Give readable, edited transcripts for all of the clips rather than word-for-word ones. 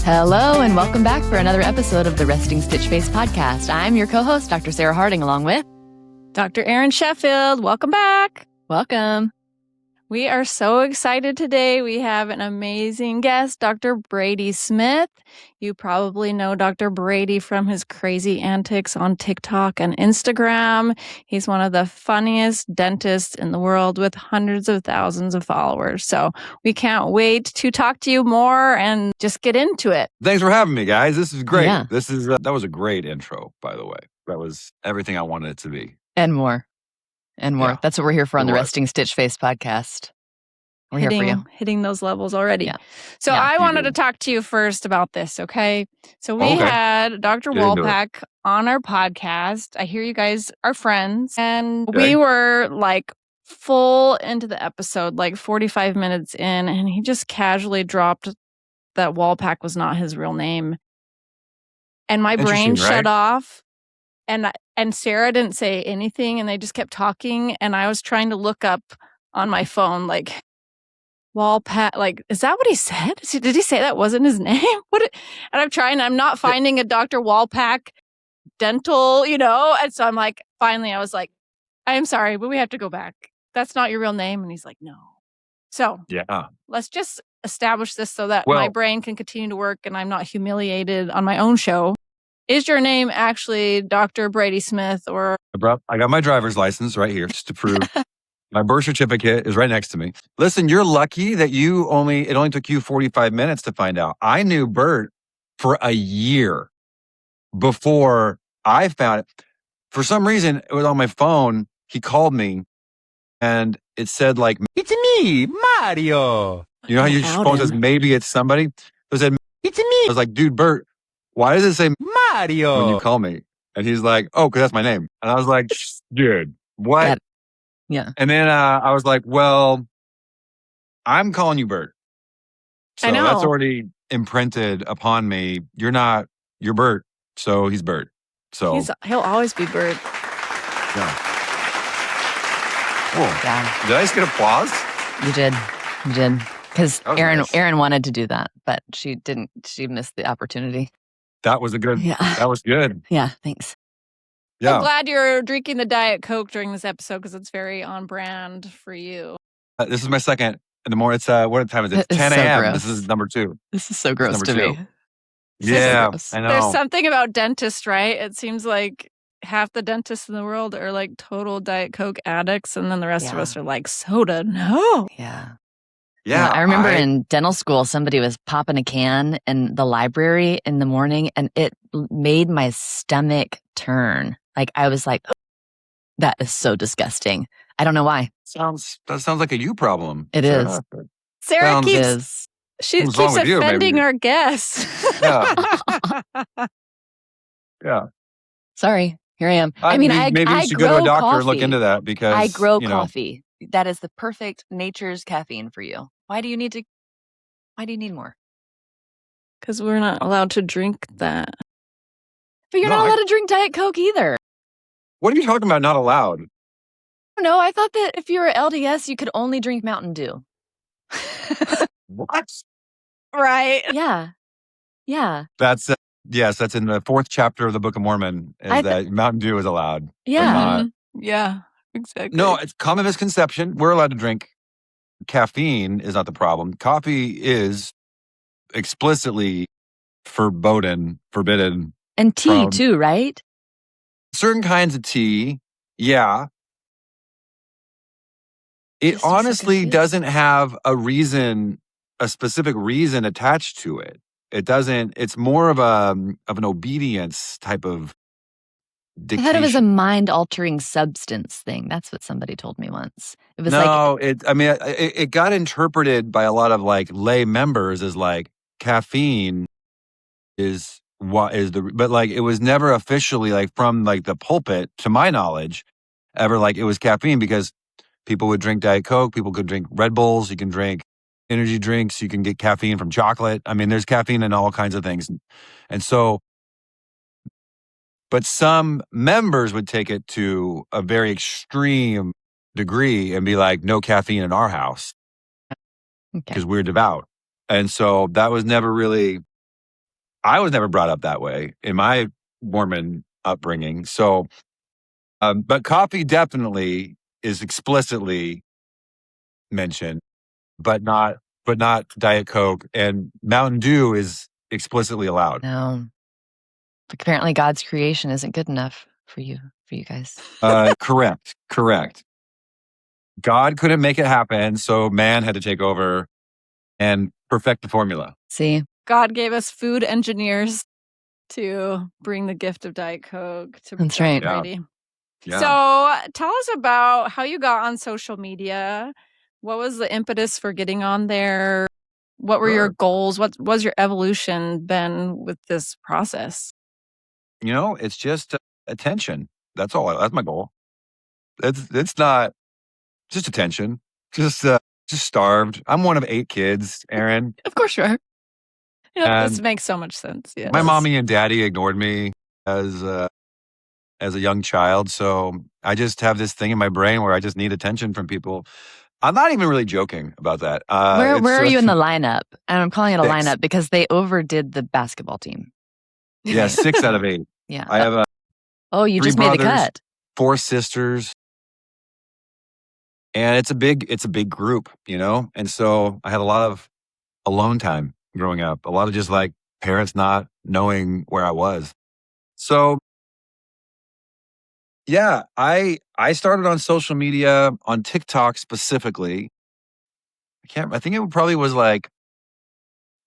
Hello, and welcome back for another episode of the Resting Stitch Face podcast. I'm your co-host, Dr. Sarah Harding, along with Dr. Erin Sheffield. Welcome back. Welcome. We are so excited today. We have an amazing guest, Dr. Brady Smith. You probably know Dr. Brady from his crazy antics on TikTok and Instagram. He's one of the funniest dentists in the world with hundreds of thousands of followers. So we can't wait to talk to you more and just get into it. Thanks for having me, guys. This is great. Yeah. That was a great intro, by the way. That was everything I wanted it to be. And more. Yeah. That's what we're here for on It the was. Resting Stitch Face podcast. We're here for you. Hitting those levels already. Yeah. So Yeah, I you wanted do. to talk to you first about this, okay? So we Okay. had Dr. Get into it. Wolpak on our podcast. I hear you guys are friends. And Okay. we were like full into the episode, like 45 minutes in, and he just casually dropped that Wolpak was not his real name. And my brain Interesting, shut right? off. And Sarah didn't say anything, and they just kept talking. And I was trying to look up on my phone, like, Wolpak, like, is that what he said? Did he say that wasn't his name? And I'm not finding a Dr. Wolpak dental, and so I'm like, finally, I was like, I am sorry, but we have to go back. That's not your real name. And he's like, no. So Yeah. let's just establish this so that my Well, brain can continue to work and I'm not humiliated on my own show. Is your name actually Dr. Brady Smith or? I got my driver's license right here just to prove. My birth certificate is right next to me. Listen, you're lucky that it only took you 45 minutes to find out. I knew Bert for a year before I found it. For some reason, it was on my phone. He called me and it said like, "It's me, Mario." You know how your Out phone says, him. maybe it's somebody? It said, "It's me." I was like, dude, Bert, why does it say Mario when you call me? And he's like, oh, because that's my name. And I was like, dude, what? That- yeah. And then I was like, well, I'm calling you Bert. So I know. that's already imprinted upon me. You're Bert. So he's Bert. So He'll always be Bert. yeah. Cool. Yeah, Did I just get applause? you did. You did. Because That was Erin nice. wanted to do that, but she didn't. She missed the opportunity. That was Yeah. that was good. Yeah, thanks. I'm Yeah. glad you're drinking the Diet Coke during this episode because it's very on brand for you. This is my second in the morning. It's what time is it? It's It's 10 so a.m. gross. This is number 2. This is so gross number to 2. me. Yeah, gross. I know. There's something about dentists, right? It seems like half the dentists in the world are like total Diet Coke addicts, and then the rest of Yeah. us are like, soda, no. Yeah. Yeah, I remember in dental school, somebody was popping a can in the library in the morning, and it made my stomach turn. Like, I was like, oh, that is so disgusting. I don't know why. that sounds like a you problem. It Sarah. is. Sarah Sounds- It keeps is. she What's wrong keeps with you, offending maybe? our guests. Yeah. Yeah. Sorry. Here I am. I mean, maybe I you should go to a grow doctor and look coffee. into that because I grow you know, coffee. That is the perfect nature's caffeine for you. Why do you need more? Because we're not allowed to drink that. But you're No, not I- allowed to drink Diet Coke either. What are you talking about? Not allowed. No, I thought that if you were LDS, you could only drink Mountain Dew. What? Right. Yeah. Yeah. That's yes. That's in the 4th chapter of the Book of Mormon. Is that Mountain Dew is allowed? Yeah. not. Yeah, exactly. No, it's common misconception. We're allowed to drink. Caffeine is not the problem. Coffee is explicitly forbidden. And tea From- too, right? Certain kinds of tea, yeah. It Just so honestly confused. doesn't have a specific reason attached to it. It doesn't. It's more of an obedience type of I dictation. thought it was a mind-altering substance thing. That's what somebody told me once. It was like, No, it got interpreted by a lot of like lay members as like caffeine is what is but like it was never officially like from like the pulpit to my knowledge ever like it was caffeine because people would drink Diet Coke, people could drink Red Bulls, you can drink energy drinks, you can get caffeine from chocolate. I mean, there's caffeine in all kinds of things. And so, but some members would take it to a very extreme degree and be like, no caffeine in our house okay. because we're devout. And so that was never really I was never brought up that way in my Mormon upbringing. So, but coffee definitely is explicitly mentioned, but not Diet Coke, and Mountain Dew is explicitly allowed. No. Apparently God's creation isn't good enough for you guys. Correct. God couldn't make it happen, so man had to take over and perfect the formula. See? God gave us food engineers to bring the gift of Diet Coke to That's right. Brady. Yeah. So tell us about how you got on social media. What was the impetus for getting on there? What were your goals? What was your evolution been with this process? It's just attention. That's all. That's my goal. It's not just attention. Just starved. I'm one of 8 kids, Aaron. Of course you are. This And makes so much sense. Yes. my mommy and daddy ignored me as a young child. So I just have this thing in my brain where I just need attention from people. I'm not even really joking about that. Where are you in the lineup? And I'm calling it a 6. lineup because they overdid the basketball team. Yeah, 6 out of 8. Yeah. I have you 3 just made the brothers, cut. 4 sisters. And it's a big group, And so I had a lot of alone time growing up, a lot of just like parents not knowing where I was. So yeah, I started on social media, on TikTok specifically. I think it probably was like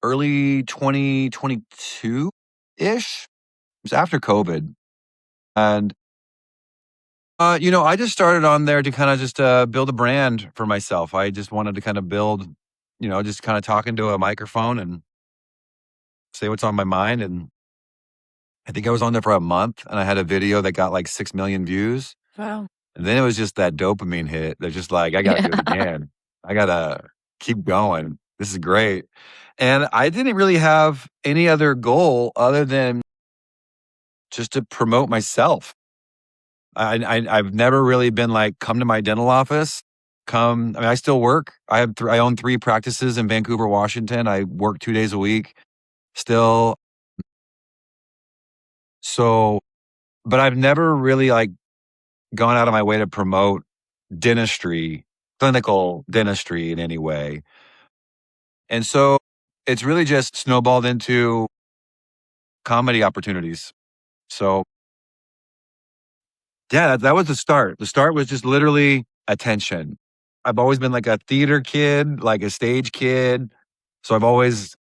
early 2022-ish. It was after COVID. And I just started on there to kind of just build a brand for myself. I just wanted to kind of build, just kind of talking to a microphone and say what's on my mind. And I think I was on there for a month, and I had a video that got like 6 million views. Wow. And then it was just that dopamine hit. They're just like, I got to do it again. I got to keep going. This is great. And I didn't really have any other goal other than just to promote myself. I've never really been like, come to my dental office. I still work. I own 3 practices in Vancouver, Washington. I work 2 days a week still. So, but I've never really like gone out of my way to promote dentistry, clinical dentistry in any way. And so it's really just snowballed into comedy opportunities. So yeah, that was the start. The start was just literally attention. I've always been like a theater kid, like a stage kid. So I've always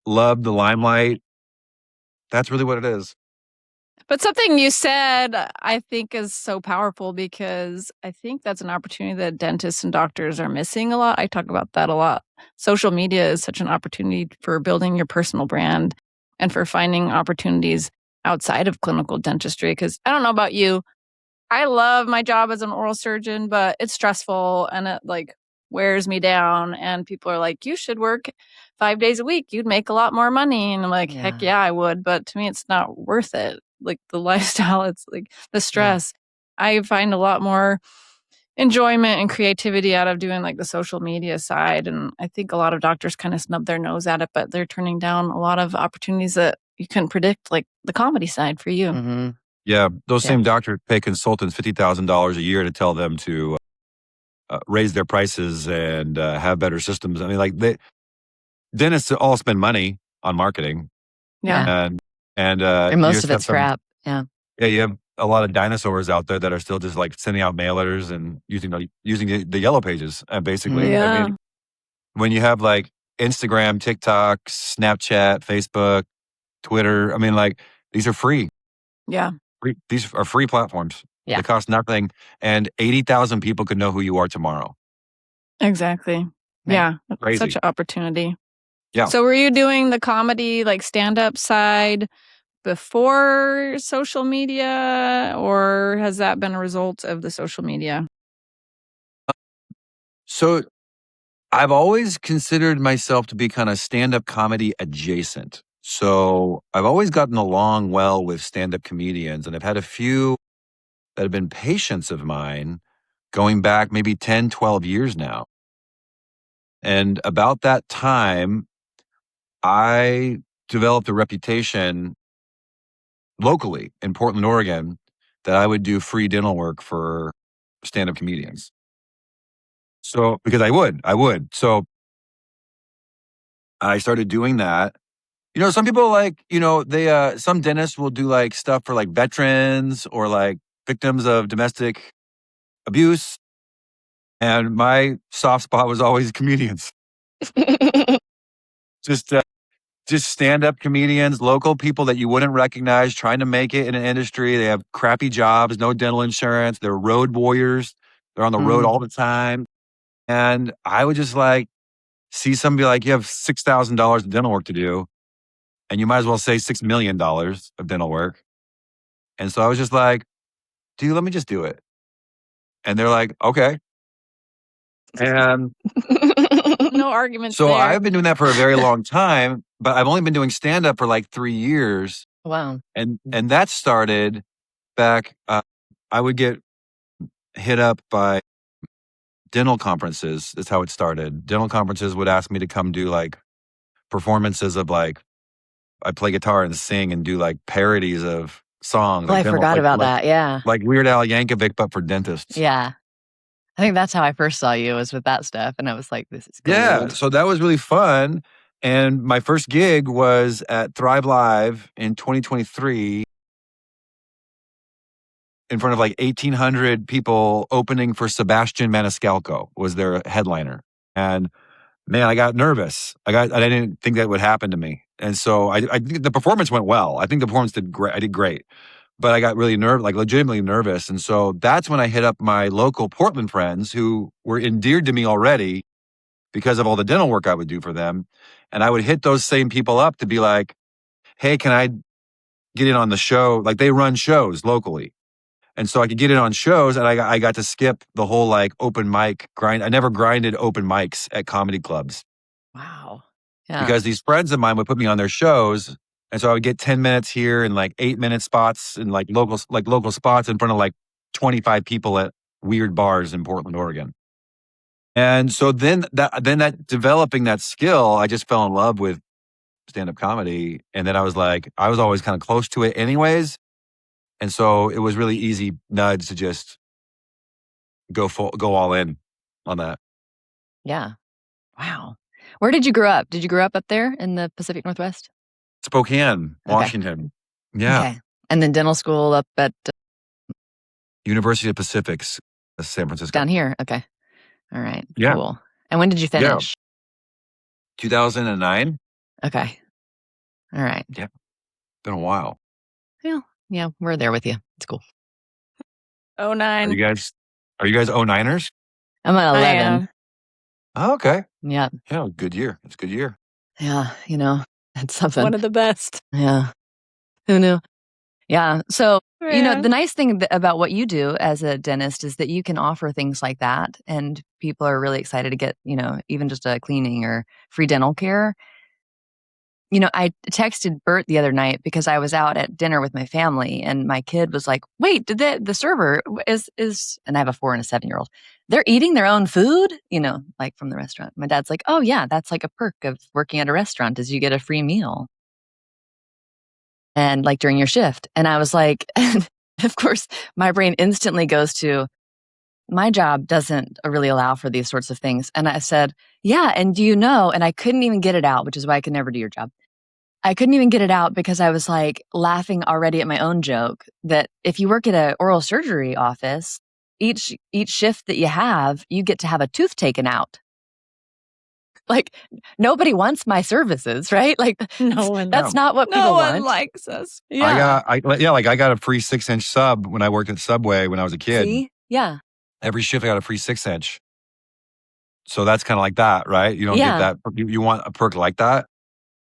loved the limelight. That's really what it is. But something you said, I think, is so powerful because I think that's an opportunity that dentists and doctors are missing a lot. I talk about that a lot. Social media is such an opportunity for building your personal brand and for finding opportunities outside of clinical dentistry. Because I don't know about you, I love my job as an oral surgeon, but it's stressful and it like wears me down. And people are like, you should work 5 days a week. You'd make a lot more money. And I'm like, heck yeah, I would. But to me, it's not worth it. Like the lifestyle, it's like the stress. I find a lot more enjoyment and creativity out of doing like the social media side. And I think a lot of doctors kind of snub their nose at it, but they're turning down a lot of opportunities that you couldn't predict, like the comedy side for you. Mm-hmm. Yeah, those same doctors pay consultants $50,000 a year to tell them to raise their prices and have better systems. I mean, like dentists all spend money on marketing. Yeah. And most of it's crap. Yeah. Yeah, you have a lot of dinosaurs out there that are still just like sending out mailers and using the yellow pages, basically. Yeah. I mean, when you have like Instagram, TikTok, Snapchat, Facebook, Twitter, I mean, like these are free. Yeah. These are free platforms. Yeah. They cost nothing, and 80,000 people could know who you are tomorrow. Exactly. Right. Yeah. Crazy. Such an opportunity. Yeah. So were you doing the comedy, like stand-up side before social media, or has that been a result of the social media? So I've always considered myself to be kind of stand-up comedy adjacent. So I've always gotten along well with stand-up comedians, and I've had a few that have been patients of mine going back maybe 10, 12 years now. And about that time, I developed a reputation locally in Portland, Oregon, that I would do free dental work for stand-up comedians. So, because I would. So I started doing that. Some people they some dentists will do like stuff for like veterans or like victims of domestic abuse. And my soft spot was always comedians. Just stand-up comedians, local people that you wouldn't recognize, trying to make it in an industry. They have crappy jobs, no dental insurance. They're road warriors. They're on the road all the time. And I would just like see somebody like, you have $6,000 of dental work to do, and you might as well say $6 million of dental work. And so I was just like, dude, let me just do it. And they're like, okay. And No arguments so there. I've been doing that for a very long time, but I've only been doing stand-up for like 3 years. Wow. And that started back, I would get hit up by dental conferences. That's how it started. Dental conferences would ask me to come do like performances of like, I play guitar and sing and do like parodies of songs. Oh, like I forgot about that. Yeah. Like Weird Al Yankovic, but for dentists. Yeah. I think that's how I first saw you, was with that stuff. And I was like, this is gold. Yeah. So that was really fun. And my first gig was at Thrive Live in 2023 in front of like 1,800 people, opening for Sebastian Maniscalco was their headliner. And man, I got nervous. I didn't think that would happen to me. And so I think the performance went well. I think the performance did great. I did great. But I got really legitimately nervous. And so that's when I hit up my local Portland friends who were endeared to me already because of all the dental work I would do for them. And I would hit those same people up to be like, hey, can I get in on the show? Like, they run shows locally. And so I could get in on shows, and I got to skip the whole like open mic grind. I never grinded open mics at comedy clubs. Wow. Yeah. Because these friends of mine would put me on their shows. And so I would get 10 minutes here and like 8-minute spots and like local spots in front of like 25 people at weird bars in Portland, Oregon. And so then that developing that skill, I just fell in love with stand-up comedy. And then I was always kind of close to it anyways. And so it was really easy nudge to just go all in on that. Yeah. Wow. Where did you grow up? Did you grow up there in the Pacific Northwest? Spokane, Washington. Yeah. Okay. And then dental school up at University of Pacific's, San Francisco. down here. Okay. All right. Yeah. Cool. And when did you finish? 2009. Okay. All right. Yeah. Been a while. Yeah, we're there with you. It's cool. 09. Are you guys 09ers? I'm at 11. I am. Oh, okay. Yeah. Yeah, good year. It's a good year. Yeah. It's something. One of the best. Yeah. Who knew? Yeah. So, Yeah. the nice thing about what you do as a dentist is that you can offer things like that. And people are really excited to get, even just a cleaning or free dental care. I texted Bert the other night because I was out at dinner with my family, and my kid was like, wait, did the server is, and I have a 4 and a 7-year-old, they're eating their own food, like from the restaurant. My dad's like, oh yeah, that's like a perk of working at a restaurant, is you get a free meal. And like during your shift. And I was like, of course, my brain instantly goes to, my job doesn't really allow for these sorts of things. And I said, yeah, and do you know, and I couldn't even get it out, which is why I could never do your job. I couldn't even get it out because I was like laughing already at my own joke that if you work at an oral surgery office, each shift that you have, you get to have a tooth taken out. Like, nobody wants my services, right? Like, that's not what people want. No one likes us. Yeah. I got a free 6-inch sub when I worked at Subway when I was a kid. See? Yeah. Every shift I got a free 6-inch. So that's kind of like that, right? You don't get that. You want a perk like that?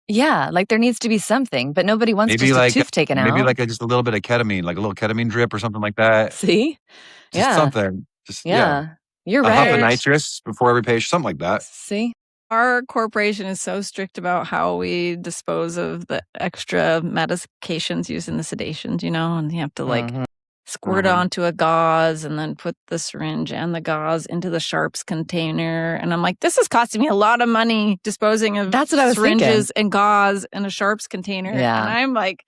Yeah, like there needs to be something, but nobody wants just a tooth taken out. Maybe like just a little bit of ketamine, like a little ketamine drip or something like that. See? Just something. Just You're a right. huff of nitrous before every patient, something like that. See? Our corporation is so strict about how we dispose of the extra medications used in the sedations, and you have to squirt onto a gauze and then put the syringe and the gauze into the sharps container. And I'm like, this is costing me a lot of money disposing of That's what I was syringes thinking. and gauze in a sharps container. Yeah. And I'm like,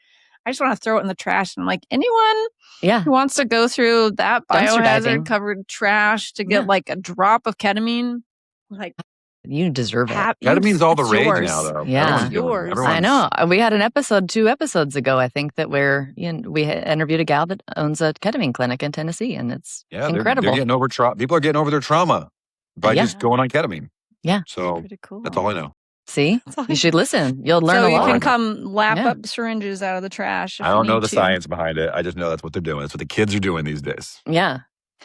I just want to throw it in the trash. And I'm like, anyone Yeah. who wants to go through that Dumpster diving. biohazard covered trash to get Yeah. like a drop of ketamine, like, You deserve it. Ketamine's all the it's rage yours. now, though. Yeah. Everyone's It's doing it. yours. Everyone's, I know. We had an episode 2 episodes ago, I think, that where we interviewed a gal that owns a ketamine clinic in Tennessee, and it's incredible. They're getting over people are getting over their trauma by Yeah. just going on ketamine. Yeah. So Pretty cool. that's all I know. See, you should listen. You'll learn So a you lot. can come lap Yeah. up syringes out of the trash. If I don't you know need the to. science behind it. I just know that's what they're doing. That's what the kids are doing these days. Yeah.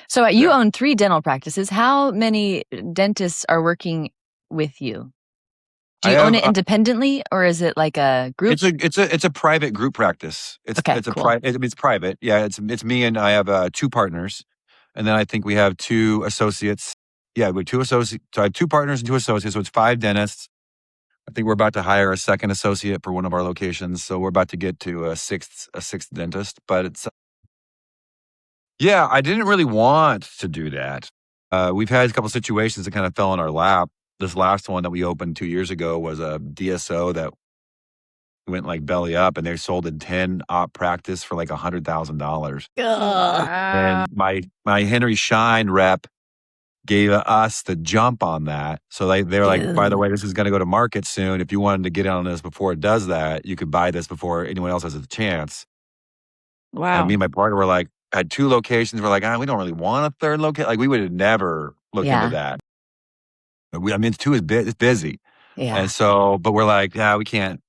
So you own 3 dental practices. How many dentists are working with you? Do you own it independently, or is it like a group? It's a private group practice. It's Okay, it's a cool. it's private. Yeah, it's me and I have 2 partners, and then I think we have 2 associates. Yeah, we have 2 associates. So I have 2 partners and 2 associates. So it's 5 dentists. I think we're about to hire a second associate for one of our locations. So we're about to get to a sixth dentist. But it's I didn't really want to do that. We've had a couple situations that kind of fell in our lap. This last one that we opened 2 years ago was a DSO that went like belly up, and they sold a 10-op practice for like $100,000. And my Henry Schein rep gave us the jump on that. So they're like, by the way, this is going to go to market soon. If you wanted to get in on this before it does that, you could buy this before anyone else has a chance. Wow. And me and my partner were like, had 2 locations. We're like, we don't really want a third location. Like we would have never looked into that. It's it's busy. Yeah. And so, but we're like, we can't.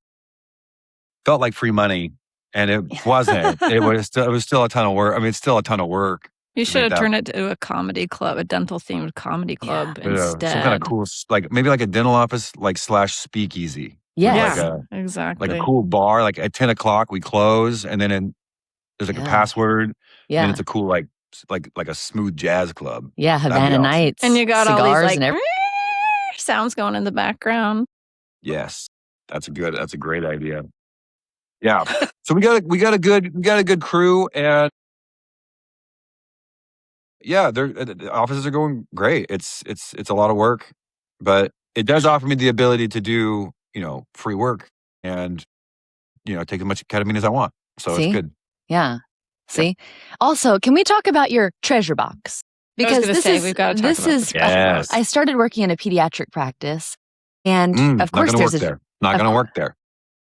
Felt like free money, and it wasn't. It was still a ton of work. I mean, it's still a ton of work. You should have turned it to a comedy club, a dental themed comedy club instead. Some kind of cool, maybe like a dental office, /speakeasy. Yes. Exactly. Like a cool bar. Like at 10 o'clock we close, and then there's like a password. Yeah. And then it's a cool like a smooth jazz club. Yeah, Havana Nights. And you got all cigars these like and sounds going in the background. Yes, that's a great idea. Yeah. So we got a good crew, and the offices are going great. It's a lot of work, but it does offer me the ability to do, free work and, take as much ketamine as I want. So it's good. Yeah. See? Also, can we talk about your treasure box? Because we've got to talk about the treasure box. I started working in a pediatric practice, and of course not going to work there.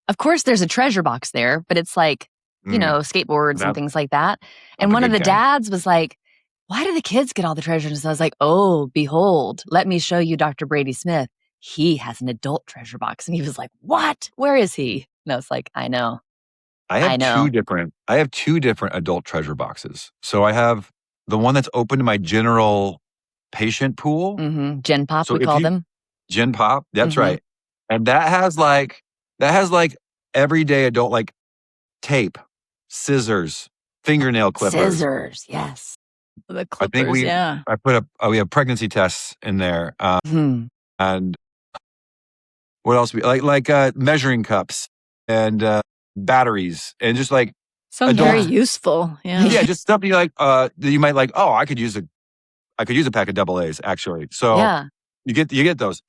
Of course, there's a treasure box there, but it's like, skateboards and things like that. And one of the dads was like, why do the kids get all the treasures? And I was like, oh, behold, let me show you Dr. Brady Smith. He has an adult treasure box. And he was like, what? Where is he? And I was like, I know. I have 2 different adult treasure boxes. So I have the one that's open to my general patient pool. Mm-hmm. Gen Pop, we call them. Gen Pop, that's right. And that has like everyday adult, like tape, scissors, fingernail clippers. Scissors, yes. The clippers, I think we have pregnancy tests in there. And what else? Like measuring cups and batteries, and just like sounds very useful. Yeah. Yeah, just stuff you like that you might like, I could use a pack of AA actually. So you get those.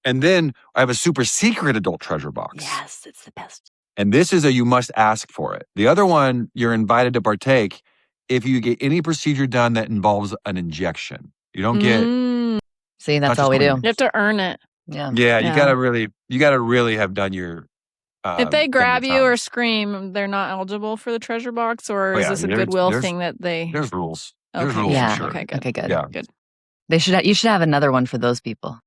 And then I have a super secret adult treasure box. Yes, it's the best. And this is you must ask for it. The other one, you're invited to partake if you get any procedure done that involves an injection. You don't get. See, that's all we do. You have to earn it. Yeah. Yeah, you gotta really have done your. If they grab you or scream, they're not eligible for the treasure box, or is this a goodwill thing that they? There's rules. Okay. There's rules for sure. Okay, good. Okay, good. Yeah. Good. You should have another one for those people.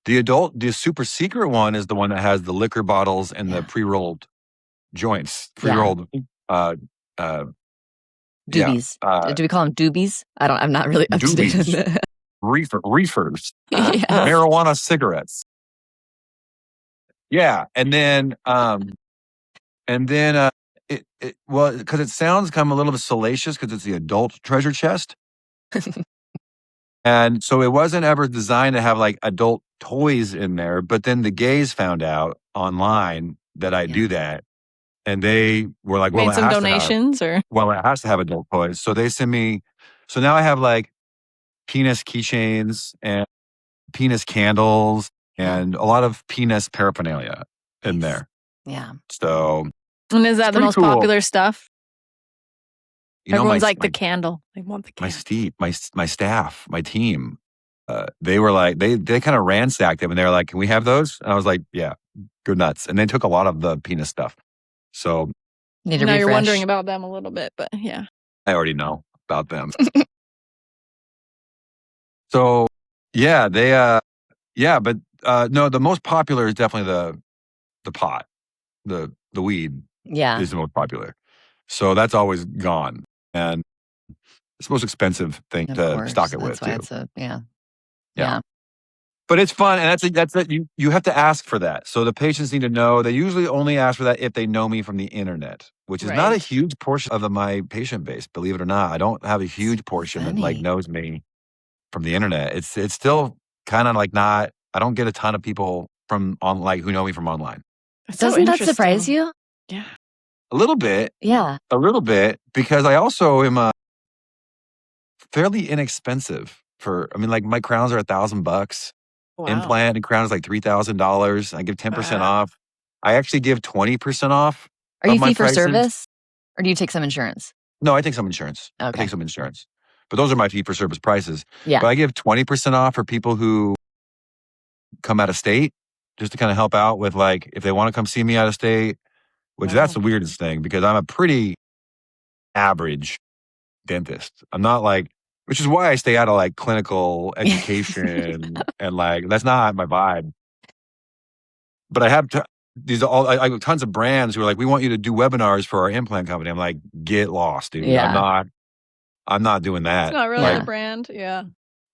The super secret one is the one that has the liquor bottles and the pre-rolled joints. Pre-rolled. Doobies. Do we call them doobies? I'm not really up to date on that. Reefers. Marijuana cigarettes. Yeah, and then because it sounds kind of a little bit salacious because it's the adult treasure chest. And so it wasn't ever designed to have like adult toys in there, but then the gays found out online that I do that. And they were like, well, Made it some has to have, donations or well, it has to have adult toys. So they send me, so now I have like penis keychains and penis candles and a lot of penis paraphernalia in Nice. there. Yeah. So and is that the pretty most cool. popular stuff? you know, Everyone's my, like my, the candle. They want the my candle. Steve, my staff, my team, they were like, they kind of ransacked them and they were like, can we have those? And I was like, yeah, go nuts. And they took a lot of the penis stuff. So Need to Now you're wondering refresh. about them a little bit, but yeah. I already know about them. So yeah, they, but no, the most popular is definitely the pot, the weed Yeah. is the most popular. So that's always gone. And it's the most expensive thing Of to course. stock it That's with why too. it's a, yeah. Yeah. But it's fun, and you have to ask for that. So the patients need to know. They usually only ask for that if they know me from the internet, which is not a Right. huge portion of my patient base. Believe it or not, I don't have a huge portion that like funny. knows me from the internet. It's still kind of like not. I don't get a ton of people from on like who know me from online. It's so Doesn't that surprise interesting. you? Yeah. A little bit, Yeah. because I also am fairly inexpensive for. I mean, like my crowns are $1,000. Wow. Implant and crown is like $3,000. I give 10% Wow. off. I actually give 20% off Are of you my fee for prices. service or do you take some insurance? No, I take some insurance. I Okay. take some insurance. But those are my fee for service prices. Yeah. But I give 20% off for people who come out of state just to kind of help out with like if they want to come see me out of state, which that's the weirdest thing because I'm a pretty average dentist. I'm not like, which is why I stay out of like clinical education and like that's not my vibe. But I have I have tons of brands who are like, we want you to do webinars for our implant company. I'm like, get lost, dude. Yeah. I'm not doing that. It's not really Yeah. the brand. Yeah.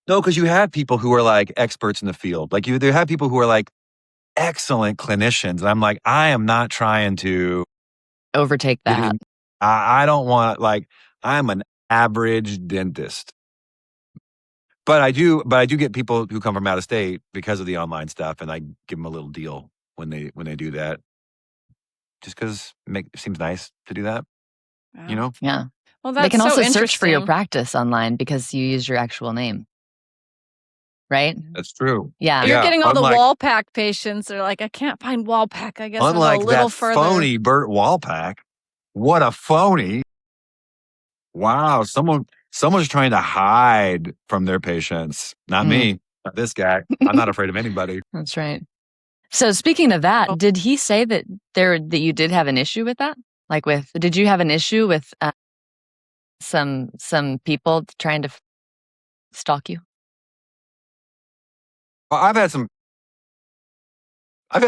No, because you have people who are like experts in the field. Like you have people who are like excellent clinicians. And I'm like, I am not trying to Overtake get that. in. I don't want like I'm an average dentist. But I do get people who come from out of state because of the online stuff, and I give them a little deal when they do that. Just because it seems nice to do that, Wow. you know? Yeah. Well, They that's can so also search for your interesting. practice online because you use your actual name. Right? That's true. Yeah. You're getting all the unlike, wall pack patients. They're like, I can't find wall pack. I guess I'll go a unlike little that further. phony Burt Walpack. What a phony. Wow. Someone's trying to hide from their patients. Not me. Not this guy. I'm not afraid of anybody. That's right. So speaking of that, Oh. did he say that you did have an issue with that? Like did you have an issue with some people trying to stalk you? Well, I've had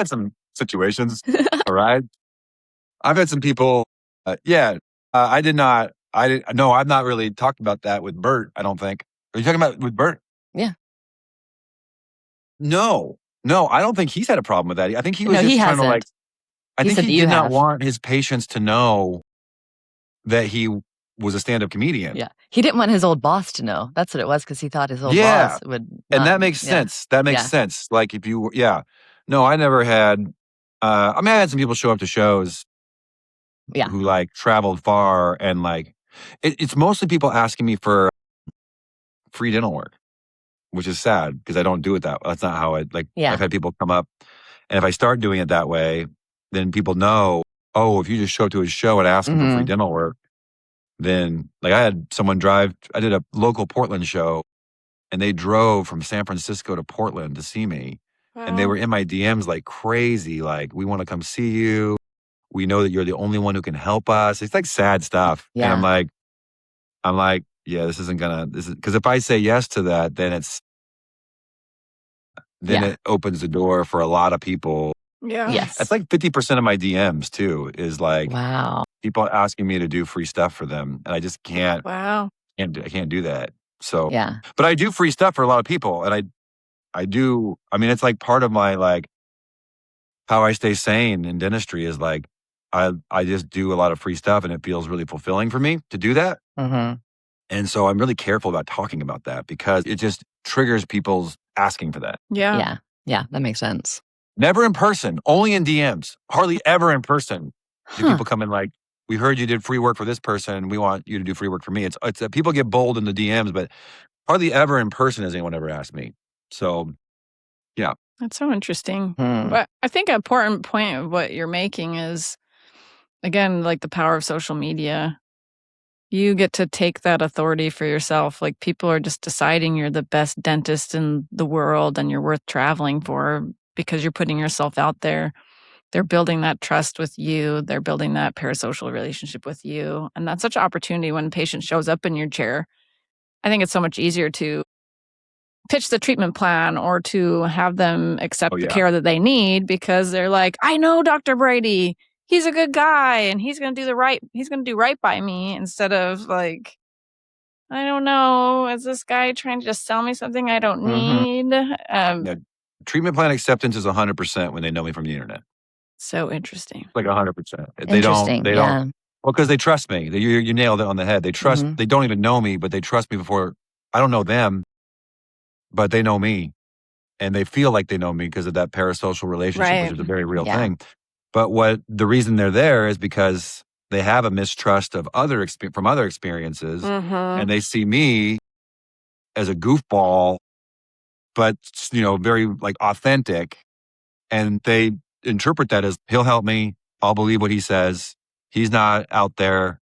some situations. All right. I've had some people. I did not. No, I've not really talked about that with Bert. I don't think. Are you talking about with Bert? Yeah. No, I don't think he's had a problem with that. I think he was No, just he trying to like. hasn't. I He think said he that you did not have. want his patients to know that he was a stand-up comedian. Yeah. He didn't want his old boss to know. That's what it was because he thought his old boss would. And that makes sense. That makes sense. Like if you, no, I never had. I mean, I had some people show up to shows. Yeah. Who like traveled far and like, it's mostly people asking me for free dental work, which is sad because I don't do it that's not how Yeah. I've had people come up, and if I start doing it that way, then people know, oh, if you just show up to a show and ask them for free dental work, then like I had someone I did a local Portland show, and they drove from San Francisco to Portland to see me, and they were in my DMs like crazy, like we want to come see you. We know that you're the only one who can help us. It's like sad stuff. Yeah. And I'm like, yeah, this is because if I say yes to that, then it opens the door for a lot of people. Yeah. Yes. That's like 50% of my DMs too, is like Wow. people asking me to do free stuff for them. And I just can't, Wow. I can't do that. So, Yeah. but I do free stuff for a lot of people. And I do, I mean, it's like part of my, like, how I stay sane in dentistry is like, I just do a lot of free stuff and it feels really fulfilling for me to do that. Mm-hmm. And so I'm really careful about talking about that because it just triggers people's asking for that. Yeah. Yeah. Yeah. That makes sense. Never in person, only in DMs, hardly ever in person. Do people come in like, we heard you did free work for this person. We want you to do free work for me. It's people get bold in the DMs, but hardly ever in person has anyone ever asked me. So, yeah. That's so interesting. Hmm. But I think an important point of what you're making is, again, like the power of social media. You get to take that authority for yourself. Like people are just deciding you're the best dentist in the world and you're worth traveling for because you're putting yourself out there. They're building that trust with you. They're building that parasocial relationship with you. And that's such an opportunity when a patient shows up in your chair. I think it's so much easier to pitch the treatment plan or to have them accept the care that they need because they're like, I know Dr. Brady. He's a good guy and he's going to do right by me, instead of like, I don't know, is this guy trying to just sell me something I don't need? Treatment plan acceptance is 100% when they know me from the internet. So interesting. Like 100%. They Interesting. don't. Well, because they trust me. You nailed it on the head. They trust. They don't even know me, but they trust me before. I don't know them, but they know me, and they feel like they know me because of that parasocial relationship, which is a very real thing. But the reason they're there is because they have a mistrust of from other experiences, and they see me as a goofball, but very like authentic, and they interpret that as he'll help me. I'll believe what he says. He's not out there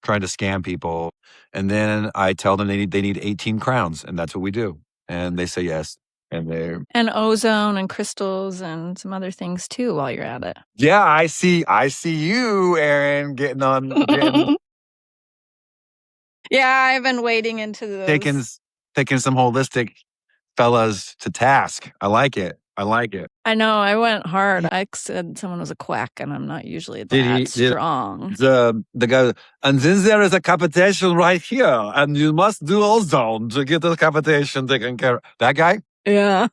trying to scam people. And then I tell them they need 18 crowns, and that's what we do. And they say yes. And ozone and crystals and some other things too while you're at it. Yeah, I see you, Erin, getting on. Yeah, I've been wading into those. Taking some holistic fellas to task. I like it. I know. I went hard. I said someone was a quack, and I'm not usually that strong. The guy, and then there is a capitation right here, and you must do ozone to get the capitation taken care of. That guy? Yeah.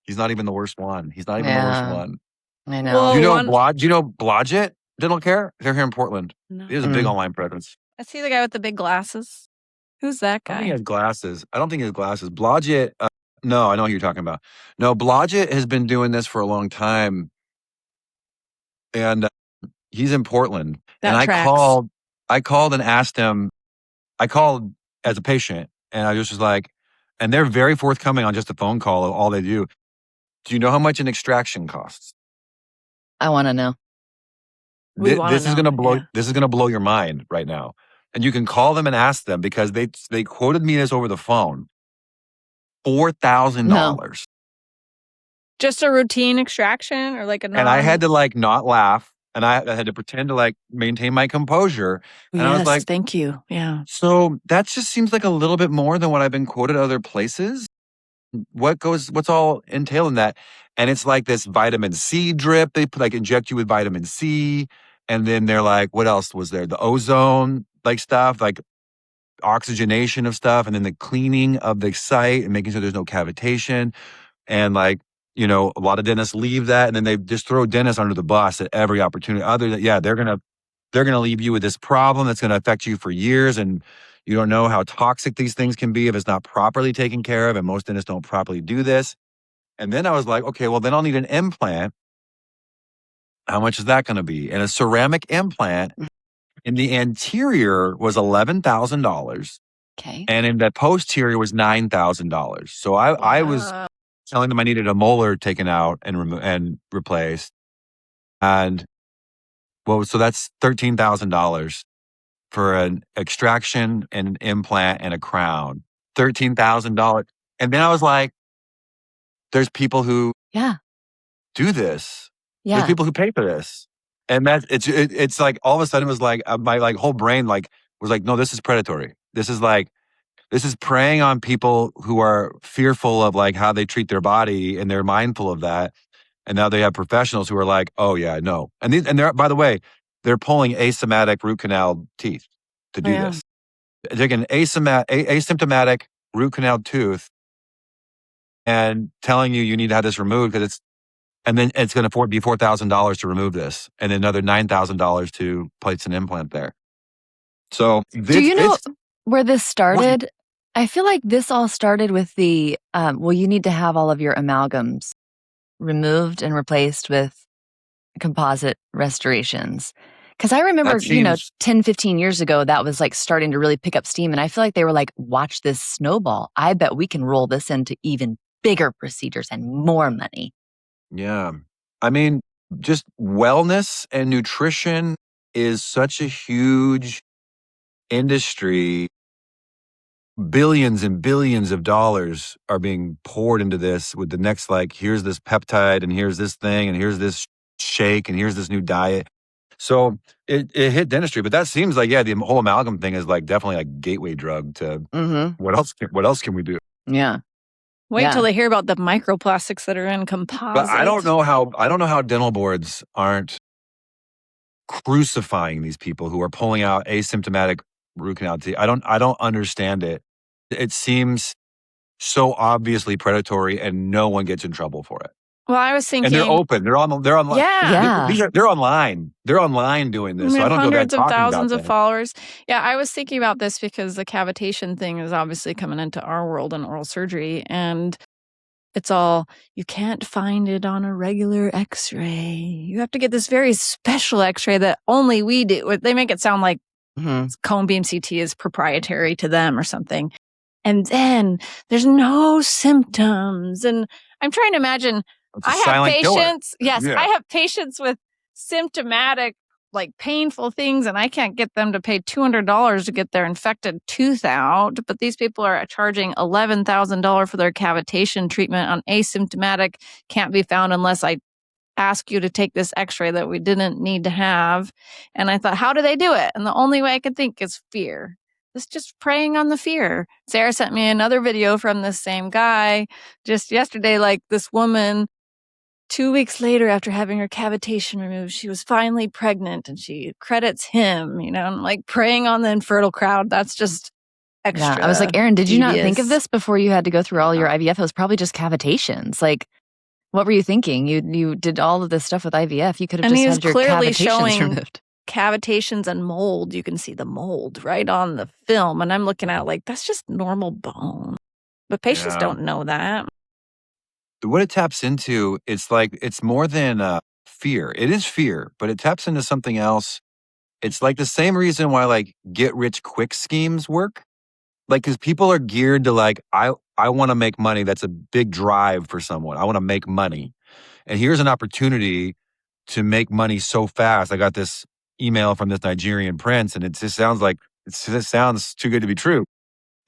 He's not even the worst one. I know. Well, Do you know Blodgett Dental Care? They're here in Portland. No. He has a big online presence. I see the guy with the big glasses. Who's that guy? I don't think he has glasses. Blodgett, no, I know who you're talking about. No, Blodgett has been doing this for a long time. And he's in Portland. That tracks. I called and asked him, I called as a patient, and I was just like, and they're very forthcoming on just a phone call of all they do. Do you know how much an extraction costs? I want to know. This is gonna blow your mind right now. And you can call them and ask them because they quoted me this over the phone. $4,000. No. Just a routine extraction or like a And I had to like not laugh, and I had to pretend to like maintain my composure. And I was like, thank you. Yeah. So that just seems like a little bit more than what I've been quoted other places. What's all entailed in that? And it's like this vitamin C drip. They inject you with vitamin C. And then they're like, what else was there? The ozone stuff, like oxygenation of stuff. And then the cleaning of the site and making sure there's no cavitation. And a lot of dentists leave that. And then they just throw dentists under the bus at every opportunity. They're going to leave you with this problem that's going to affect you for years. And you don't know how toxic these things can be if it's not properly taken care of. And most dentists don't properly do this. And then I was like, okay, well, then I'll need an implant. How much is that going to be? And a ceramic implant in the anterior was $11,000. Okay. And in the posterior was $9,000. So I was telling them I needed a molar taken out and replaced. And so that's $13,000 for an extraction and an implant and a crown. $13,000. And then I was like, there's people who do this. Yeah. There's people who pay for this. And that it's like all of a sudden it was like my whole brain was like, no, this is predatory. This is preying on people who are fearful of how they treat their body, and they're mindful of that. And now they have professionals who are like, oh yeah, no. And they're, by the way, they're pulling asymptomatic root canal teeth to do this. Taking asymptomatic root canal tooth and telling you need to have this removed and then it's going to be $4,000 to remove this, and another $9,000 to place an implant there. So do you know where this started? I feel like this all started with the you need to have all of your amalgams removed and replaced with composite restorations. Because I remember, That seems 10, 15 years ago, that was like starting to really pick up steam. And I feel like they were like, watch this snowball. I bet we can roll this into even bigger procedures and more money. yeah. I mean, just wellness and nutrition is such a huge industry. Billions and billions of dollars are being poured into this with the next, like, here's this peptide and here's this thing and here's this shake and here's this new diet. So it hit dentistry, but that seems like, yeah, the whole amalgam thing is like definitely a gateway drug to what else can we do? Yeah. Wait till they hear about the microplastics that are in composites. But I don't know how dental boards aren't crucifying these people who are pulling out asymptomatic root canal teeth. I don't understand it. It seems so obviously predatory, and no one gets in trouble for it. Well, I was thinking, and they're open. They're online. Yeah. They're online. They're online doing this. So I don't feel bad hundreds of talking about thousands of that. followers. Yeah, I was thinking about this because the cavitation thing is obviously coming into our world in oral surgery, and it's all, you can't find it on a regular x-ray. You have to get this very special x-ray that only we do. They make it sound like cone beam CT is proprietary to them or something. And then there's no symptoms. And I'm trying to imagine, I have patients. Yes, yeah. I have patients with symptomatic, like painful things, and I can't get them to pay $200 to get their infected tooth out. But these people are charging $11,000 for their cavitation treatment on asymptomatic, can't be found unless I ask you to take this x-ray that we didn't need to have. And I thought, how do they do it? And the only way I could think is fear. It's just preying on the fear. Sarah sent me another video from this same guy just yesterday, like this woman, 2 weeks later after having her cavitation removed, she was finally pregnant, and she credits him, and like preying on the infertile crowd. That's just extra. Yeah, I was like, Erin, did you not think of this before you had to go through all your IVF? It was probably just cavitations. Like, what were you thinking? You did all of this stuff with IVF. You could have just had your cavitations removed. Cavitations and mold. You can see the mold right on the film. And I'm looking at it like, that's just normal bone. But patients don't know that. What it taps into, it's more than fear. It is fear, but it taps into something else. It's like the same reason why like get rich quick schemes work. Like, because people are geared to like, I want to make money. That's a big drive for someone. I want to make money. And here's an opportunity to make money so fast. I got this email from this Nigerian prince, and it just sounds too good to be true.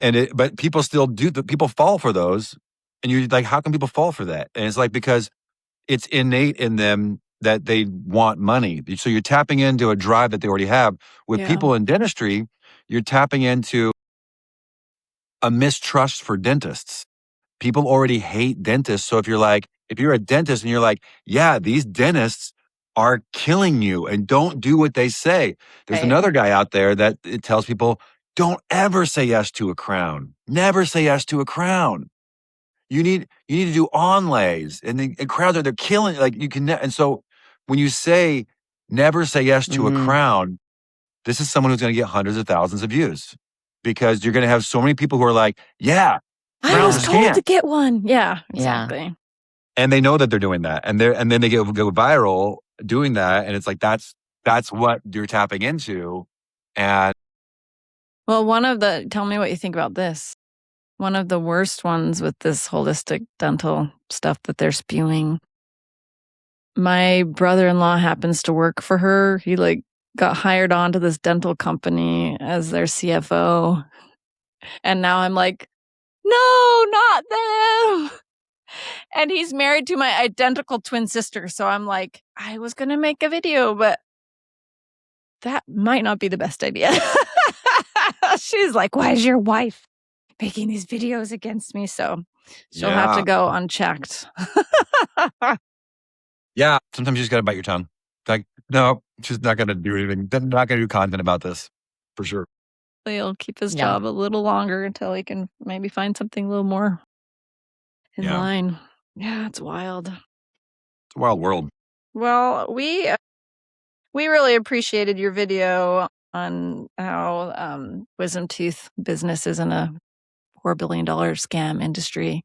But people still people fall for those. And you're like, how can people fall for that? And it's like, because it's innate in them that they want money. So you're tapping into a drive that they already have. With people in dentistry, you're tapping into a mistrust for dentists. People already hate dentists. So if you're a dentist and you're like, yeah, these dentists are killing you and don't do what they say. There's another guy out there that it tells people, don't ever say yes to a crown. Never say yes to a crown. You need to do onlays, and the crowds they're killing. Like you can, and so when you say never say yes to a crown, this is someone who's going to get hundreds of thousands of views, because you're going to have so many people who are like, yeah, I was told to get one. Yeah, exactly. Yeah. And they know that they're doing that, and then they go viral doing that, and it's like that's what you're tapping into. And well, tell me what you think about this. One of the worst ones with this holistic dental stuff that they're spewing. My brother-in-law happens to work for her. He got hired on to this dental company as their CFO. And now I'm like, no, not them. And he's married to my identical twin sister. So I'm like, I was going to make a video, but that might not be the best idea. She's like, why is your wife making these videos against me? So she'll have to go unchecked. Yeah, sometimes you just got to bite your tongue. Like, no, she's not going to do anything. They're not going to do content about this, for sure. He'll keep his job a little longer until he can maybe find something a little more in line. Yeah, it's wild. It's a wild world. Well, we really appreciated your video on how wisdom tooth business is in a $4 billion scam industry.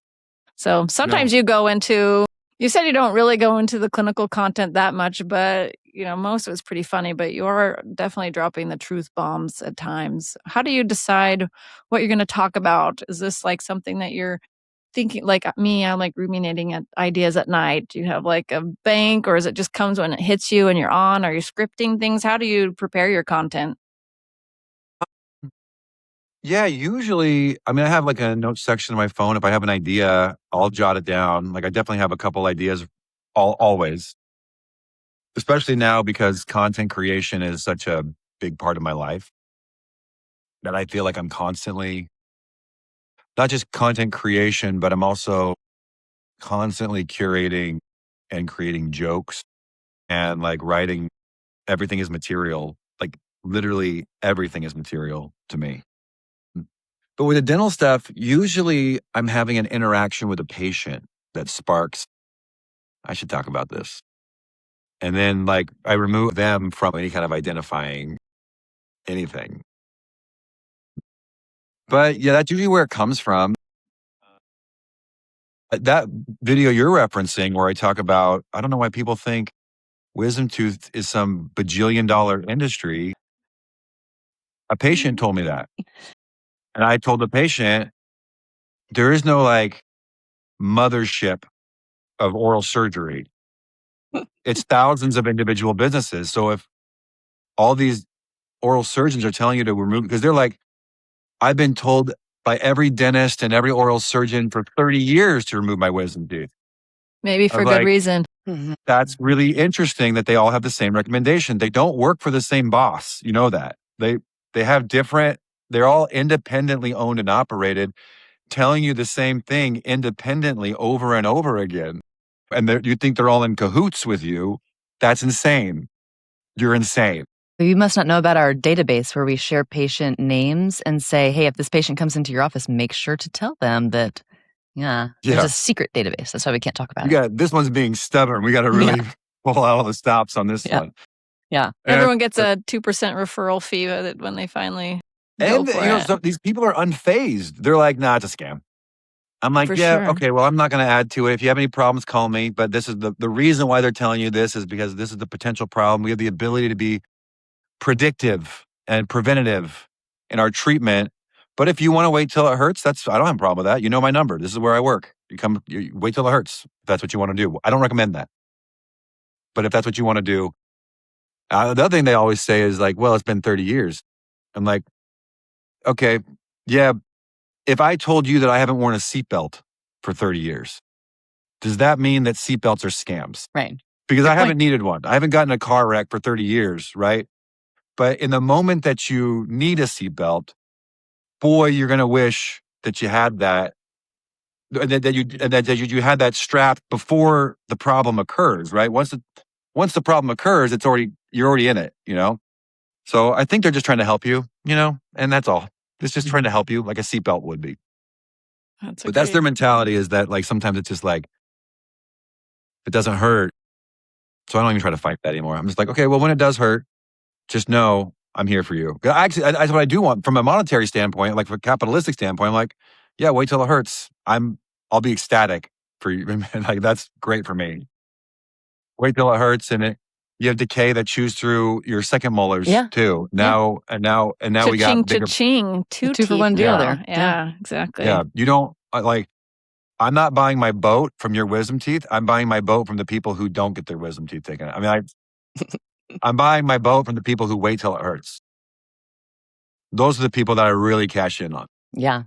So sometimes you go into You said you don't really go into the clinical content that much, but most of it's pretty funny, but you're definitely dropping the truth bombs at times. How do you decide what you're going to talk about? Is this like something that you're thinking, like me, I'm like ruminating at ideas at night? Do you have like a bank, or is it just comes when it hits you and you're on? Are you scripting things? How do you prepare your content? Yeah, usually, I mean, I have like a note section on my phone. If I have an idea, I'll jot it down. Like I definitely have a couple ideas always, especially now because content creation is such a big part of my life that I feel like I'm constantly, not just content creation, but I'm also constantly curating and creating jokes and like writing. Everything is material. Like literally everything is material to me. But with the dental stuff, usually I'm having an interaction with a patient that sparks, I should talk about this. And then like I remove them from any kind of identifying anything. But yeah, that's usually where it comes from. That video you're referencing where I talk about, I don't know why people think wisdom tooth is some bajillion-dollar industry. A patient told me that. And I told the patient, there is no like mothership of oral surgery. It's thousands of individual businesses. So if all these oral surgeons are telling you to remove, because they're like, I've been told by every dentist and every oral surgeon for 30 years to remove my wisdom teeth. Maybe for I'm good like, reason. that's really interesting that they all have the same recommendation. They don't work for the same boss. You know that. They have different, they're all independently owned and operated, telling you the same thing independently over and over again. And you think they're all in cahoots with you. That's insane. You're insane. You must not know about our database where we share patient names and say, hey, if this patient comes into your office, make sure to tell them that, there's a secret database. That's why we can't talk about it. This one's being stubborn. We got to really pull out all the stops on this one. Yeah. Everyone gets a 2% referral fee with it when they finally go for it. So these people are unfazed. They're like, nah, it's a scam. I'm like, sure. Okay, well, I'm not going to add to it. If you have any problems, call me. But this is the reason why they're telling you this is because this is the potential problem. We have the ability to be predictive and preventative in our treatment. But if you want to wait till it hurts, I don't have a problem with that. You know my number. This is where I work. You wait till it hurts. If that's what you want to do. I don't recommend that. But if that's what you want to do, the other thing they always say is like, well, it's been 30 years. I'm like, okay, yeah. If I told you that I haven't worn a seatbelt for 30 years, does that mean that seatbelts are scams? Right. Because I haven't needed one. I haven't gotten a car wreck for 30 years, right? But in the moment that you need a seatbelt, boy, you're going to wish that you had that, that you had that strap before the problem occurs, right? Once the problem occurs, you're already in it, So I think they're just trying to help you, and that's all. It's just trying to help you like a seatbelt would be. That's their mentality, is that like sometimes it's just like, it doesn't hurt. So I don't even try to fight that anymore. I'm just like, okay, well, when it does hurt, just know I'm here for you. Actually, that's what I do want from a monetary standpoint, like from a capitalistic standpoint. I'm like, yeah, wait till it hurts. I'll be ecstatic for you. Like that's great for me. Wait till it hurts, and you have decay that chews through your second molars too. Now we got bigger. Cha-ching, two for one deal there. Yeah, exactly. Yeah, you don't like. I'm not buying my boat from your wisdom teeth. I'm buying my boat from the people who don't get their wisdom teeth taken. I mean, I'm buying my boat from the people who wait till it hurts. Those are the people that I really cash in on. Yeah.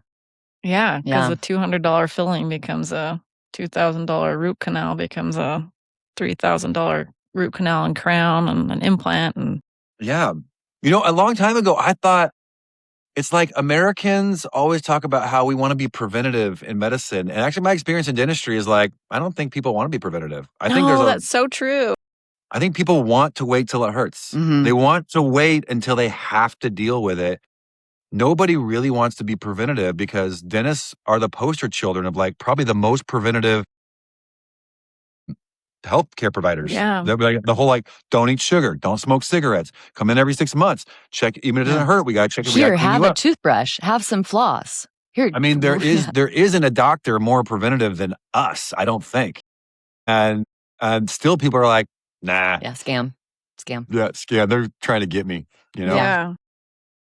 Yeah, because a $200 filling becomes a $2,000 root canal, becomes a $3,000 root canal and crown and an implant. And yeah. A long time ago, I thought it's like Americans always talk about how we want to be preventative in medicine. And actually, my experience in dentistry is like, I don't think people want to be preventative. That's so true. I think people want to wait till it hurts. Mm-hmm. They want to wait until they have to deal with it. Nobody really wants to be preventative because dentists are the poster children of like probably the most preventative healthcare providers. Yeah. Like, the whole like, don't eat sugar, don't smoke cigarettes, come in every 6 months, check, even if it doesn't hurt, we got to check it. Here, have a toothbrush, have some floss. Here. I mean, there isn't a doctor more preventative than us, I don't think. And still people are like, nah. Yeah, scam. Yeah, they're trying to get me, Yeah.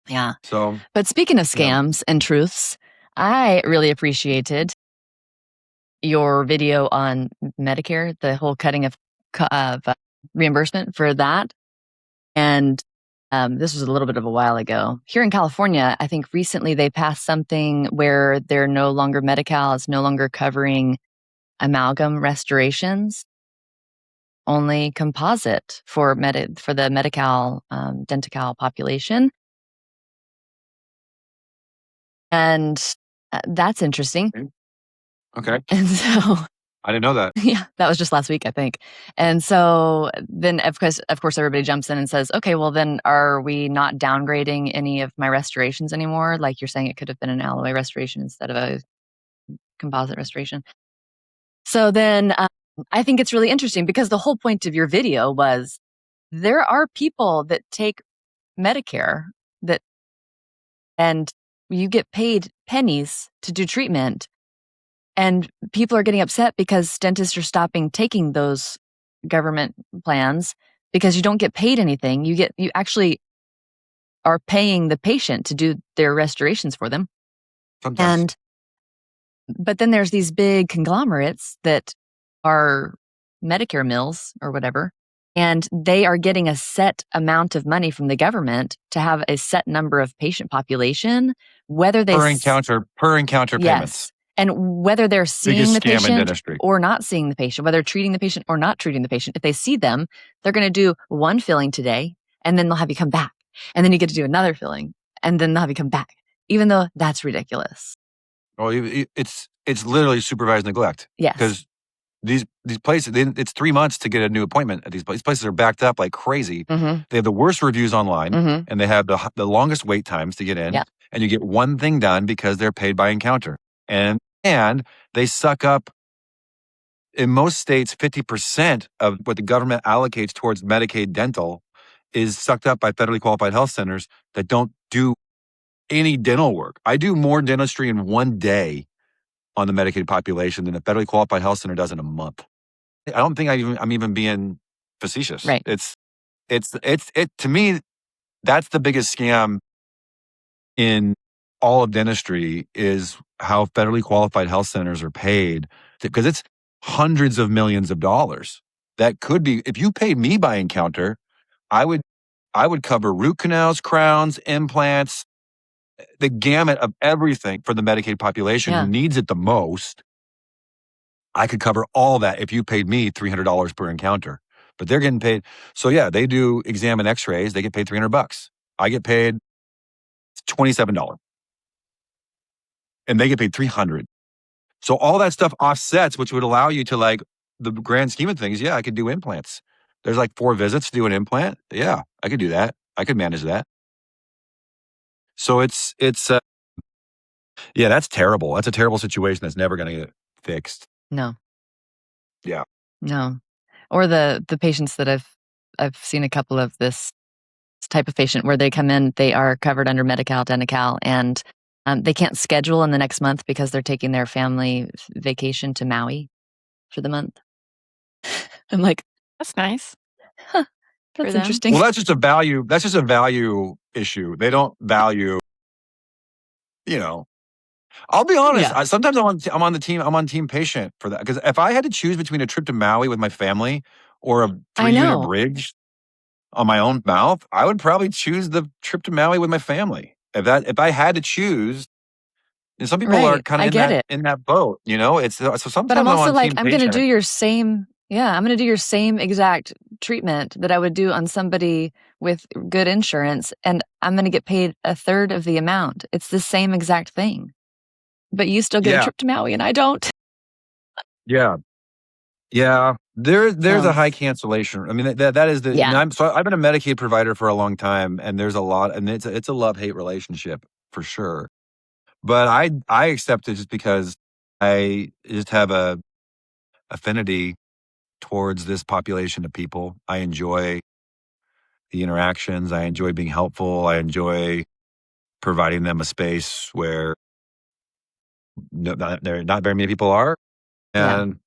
Yeah. So, But speaking of scams and truths, I really appreciated your video on Medicare, the whole cutting of reimbursement for that. And this was a little bit of a while ago. Here in California, I think recently they passed something where they're no longer Medi-Cal is no longer covering amalgam restorations, only composite for the Medi-Cal Denti-Cal population. And that's interesting. Okay. And so I didn't know that. Yeah, that was just last week, I think. And so then, of course, everybody jumps in and says, okay, well, then are we not downgrading any of my restorations anymore? Like you're saying it could have been an alloy restoration instead of a composite restoration. So then I think it's really interesting because the whole point of your video was there are people that take Medicare and you get paid pennies to do treatment. And people are getting upset because dentists are stopping taking those government plans because you don't get paid anything. You actually are paying the patient to do their restorations for them. Sometimes. But then there's these big conglomerates that are Medicare mills or whatever, and they are getting a set amount of money from the government to have a set number of patient population, whether they per encounter payments. Yes. And whether they're seeing the Biggest scam in patient dentistry. or not seeing the patient, whether treating the patient or not treating the patient, if they see them, they're going to do one filling today, and then they'll have you come back. And then you get to do another filling, and then they'll have you come back, even though that's ridiculous. Well, it's literally supervised neglect. Yes. Because these places, it's 3 months to get a new appointment at these places. These places are backed up like crazy. Mm-hmm. They have the worst reviews online, Mm-hmm. and they have the longest wait times to get in. Yeah. And you get one thing done because they're paid by encounter. And they suck up, in most states, 50% of what the government allocates towards Medicaid dental is sucked up by federally qualified health centers that don't do any dental work. I do more dentistry in one day on the Medicaid population than a federally qualified health center does in a month. I don't think I'm even being facetious. Right. It's to me, that's the biggest scam in all of dentistry is how federally qualified health centers are paid, because it's hundreds of millions of dollars. That could be, if you paid me by encounter, I would cover root canals, crowns, implants, the gamut of everything for the Medicaid population who needs it the most. I could cover all that if you paid me $300 per encounter. But they're getting paid. So yeah, they do exam and x-rays. They get paid $300. I get paid $27. And they get paid $300. So all that stuff offsets, which would allow you to, like, the grand scheme of things, yeah, I could do implants. There's like 4 visits to do an implant. Yeah, I could do that. I could manage that. So it's yeah, that's terrible. That's a terrible situation that's never going to get fixed. No. Yeah. No. Or the patients that I've seen a couple of this type of patient where they come in, they are covered under Medi-Cal, Denti-Cal, and they can't schedule in the next month because they're taking their family vacation to Maui for the month. I'm like, That's nice. huh, that's them. interesting. Well, that's just a value issue. They don't value, I'll be honest. Yeah. Sometimes I'm on team patient for that, because if I had to choose between a trip to Maui with my family or a 3-unit bridge on my own mouth, I would probably choose the trip to Maui with my family. If I had to choose, and some people are kind of in that boat, It's so sometimes. But I'm also like, I'm going to patient. do your same. Yeah, I'm going to do your same exact treatment that I would do on somebody with good insurance, and I'm going to get paid a third of the amount. It's the same exact thing. But you still get a trip to Maui and I don't. Yeah. Yeah. There's a high cancellation. I mean, that is the, I've been a Medicaid provider for a long time, and there's a lot, and it's a love-hate relationship for sure. But I accept it just because I just have a affinity towards this population of people. I enjoy the interactions. I enjoy being helpful. I enjoy providing them a space where not very many people are. And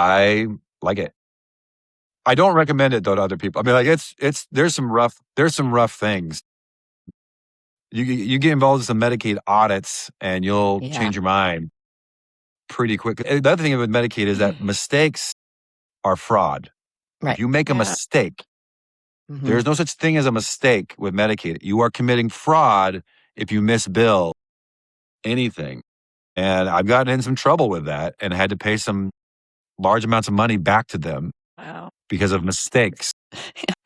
I like it. I don't recommend it though to other people. I mean, like there's some rough things. You get involved in some Medicaid audits and you'll Yeah. change your mind pretty quickly. The other thing with Medicaid is that mistakes are fraud. Right. If you make a Yeah. mistake, Mhm. there's no such thing as a mistake with Medicaid. You are committing fraud if you misbill anything. And I've gotten in some trouble with that and had to pay some large amounts of money back to them Wow. because of mistakes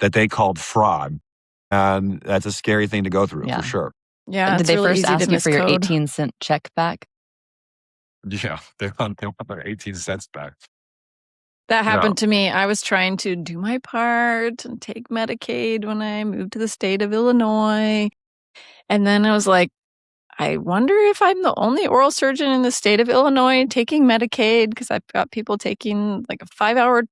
that they called fraud. And that's a scary thing to go through Yeah. for sure. Yeah. Did It's they really first easy ask to you for your miscode. 18-cent check back? Yeah, they want their 18 cents back. That happened to me. I was trying to do my part and take Medicaid when I moved to the state of Illinois. And then I was like, I wonder if I'm the only oral surgeon in the state of Illinois taking Medicaid, because I've got people taking like a 5-hour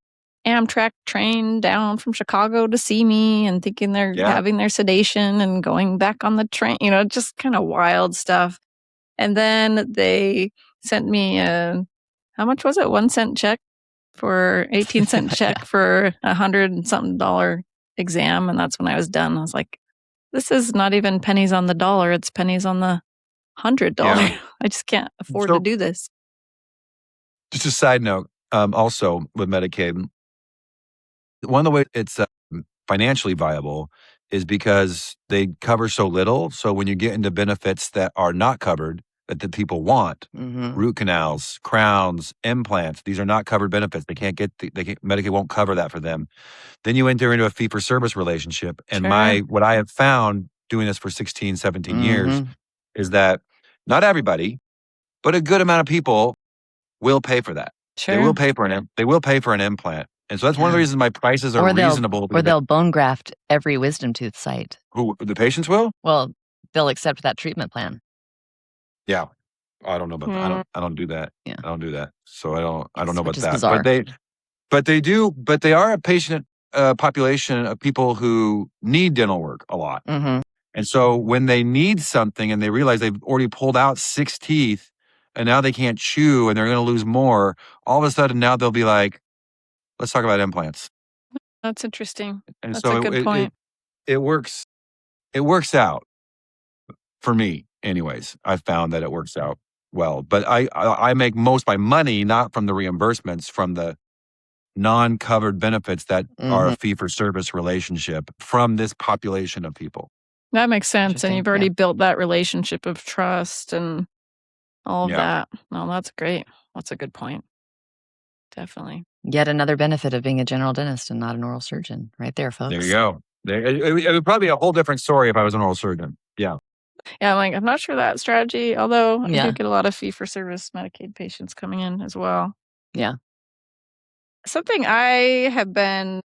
Amtrak train down from Chicago to see me and thinking they're Yeah. having their sedation and going back on the train, just kind of wild stuff. And then they sent me how much was it? 1 cent check for 18-cent check Yeah. for $100-something exam. And that's when I was done. I was like, this is not even pennies on the dollar. It's pennies on the $100. Yeah. I just can't afford So- to do this. Just a side note, also with Medicaid, one of the ways it's financially viable is because they cover so little. So when you get into benefits that are not covered, that the people want, Mhm. root canals, crowns, implants, these are not covered benefits. They can't get, Medicaid won't cover that for them. Then you enter into a fee-for-service relationship. And Sure. what I have found doing this for 16, 17 years Mhm. is that not everybody, but a good amount of people will pay for that. Sure. They will pay for an implant. And so that's one of the Yeah. reasons my prices are Or reasonable. they'll bone graft every wisdom tooth site. Who the patients will? Well, they'll accept that treatment plan. Yeah. I don't know about that. I don't do that. Yeah. I don't do that. So I don't know about Which is that. bizarre. But they are a patient population of people who need dental work a lot. Mhm. And so when they need something and they realize they've already pulled out 6 teeth and now they can't chew and they're going to lose more, all of a sudden now they'll be like, let's talk about implants. That's interesting. And That's so a good point. it works out for me anyways. I've found that it works out well, but I make most of my money not from the reimbursements, from the non-covered benefits that are a Mhm. fee-for-service relationship from this population of people. That makes sense. And Interesting, you've already yeah. built that relationship of trust and all of Yeah. that. No, that's great. That's a good point. Definitely. Yet another benefit of being a general dentist and not an oral surgeon. Right there, folks. There you go. It would probably be a whole different story if I was an oral surgeon. Yeah. Yeah, I'm not sure that strategy, although I Yeah. do get a lot of fee-for-service Medicaid patients coming in as well. Yeah. Something I have been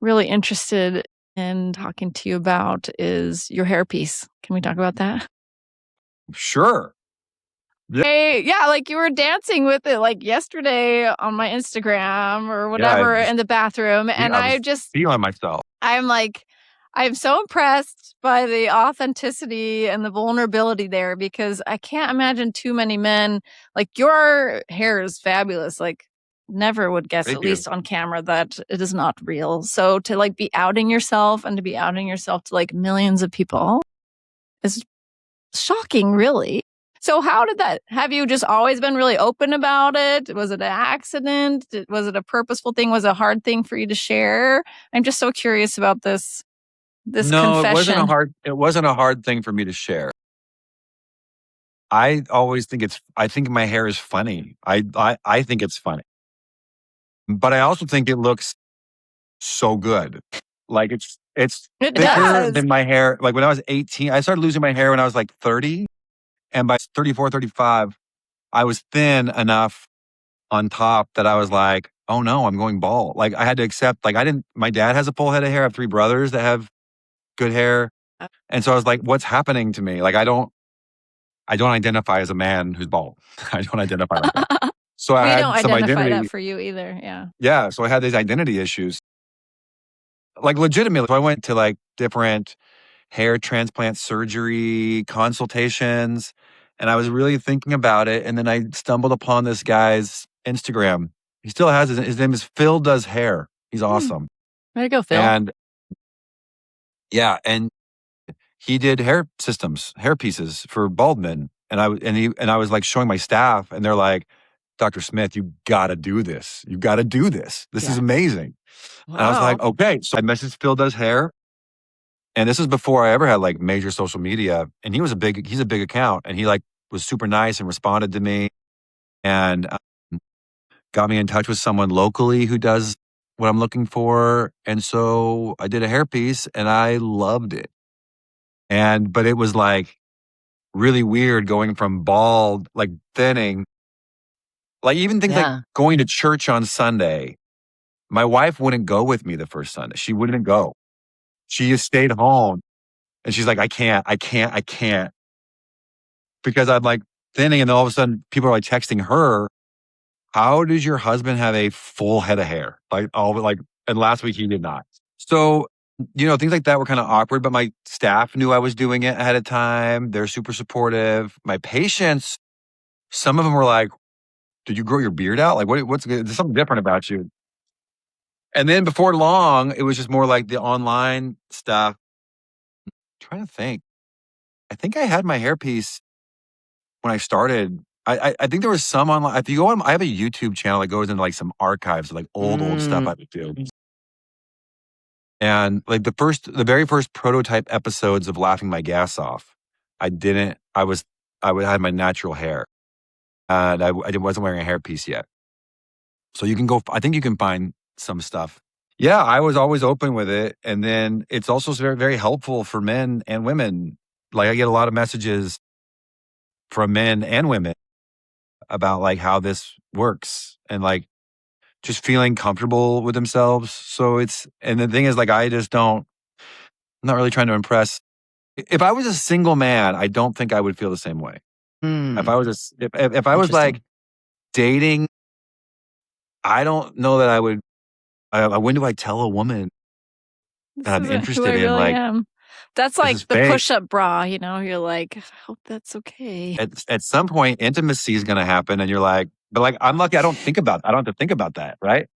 really interested in talking to you about is your hairpiece. Can we talk about that? Sure. Yeah. Hey, yeah, like you were dancing with it like yesterday on my Instagram or whatever just- in the bathroom. And I I was just, feeling myself. I'm like, I'm so impressed by the authenticity and the vulnerability there because I can't imagine too many men, like your hair is fabulous. Like never would guess, Thank at you. least on camera, that it is not real. So to like be outing yourself and to be outing yourself to like millions of people is shocking, really. So how did that, have you just always been really open about it? Was it an accident? Was it a purposeful thing? Was it a hard thing for you to share? I'm just so curious about this No, confession. it wasn't a hard thing for me to share. I always think I think my hair is funny. I think it's funny. But I also think it looks so good. Like it's It thicker does. than my hair. Like when I was 18, I started losing my hair when I was like 30. And by 34, 35, I was thin enough on top that I was like, oh no, I'm going bald. Like I had to accept, like my dad has a full head of hair. I have 3 brothers that have good hair. And so I was like, what's happening to me? Like I don't identify as a man who's bald. I don't identify like that. So I We had don't some identify identity. that for you either. Yeah. Yeah. So I had these identity issues. Like legitimately, so I went to like different hair transplant surgery consultations and I was really thinking about it. And then I stumbled upon this guy's Instagram He still has his name is Phil Does Hair. He's awesome. Way to go, Phil. And yeah, and he did hair systems, hair pieces for bald men. And I was like showing my staff, and they're like, Dr. Smith, you gotta do this. You gotta do this. This is amazing. Wow. And I was like, okay. So I messaged Phil Does Hair. And this is before I ever had like major social media. And he's a big account. And he like was super nice and responded to me and got me in touch with someone locally who does what I'm looking for. And so I did a hairpiece and I loved it. But it was like really weird going from bald, like thinning, like even things like going to church on Sunday. My wife wouldn't go with me the first Sunday. She wouldn't go. She just stayed home. And she's like, I can't. Because I'm like thinning. And then all of a sudden people are like texting her, how does your husband have a full head of hair? And last week he did not. So, things like that were kind of awkward, but my staff knew I was doing it ahead of time. They're super supportive. My patients, some of them were like, did you grow your beard out? Like, there's something different about you. And then before long, it was just more like the online stuff. I'm trying to think. I think I had my hairpiece when I started. I think there was some online. If you go on, I have a YouTube channel that goes into like some archives of like old stuff I would do. And like the very first prototype episodes of Laughing My Gas Off, I had my natural hair, and I wasn't wearing a hairpiece yet. So you can go. I think you can find some stuff. Yeah, I was always open with it, and then it's also very, very helpful for men and women. Like I get a lot of messages from men and women about like how this works and like just feeling comfortable with themselves. So and the thing is like, I'm not really trying to impress. If I was a single man, I don't think I would feel the same way. If I was if I was like dating, I don't know that I would. When do I tell a woman that I'm interested in? Like, am. That's like the fake. push-up bra, you're like, I hope that's okay. At some point, intimacy is going to happen, and you're like, but like, I'm lucky. I don't have to think about that, right?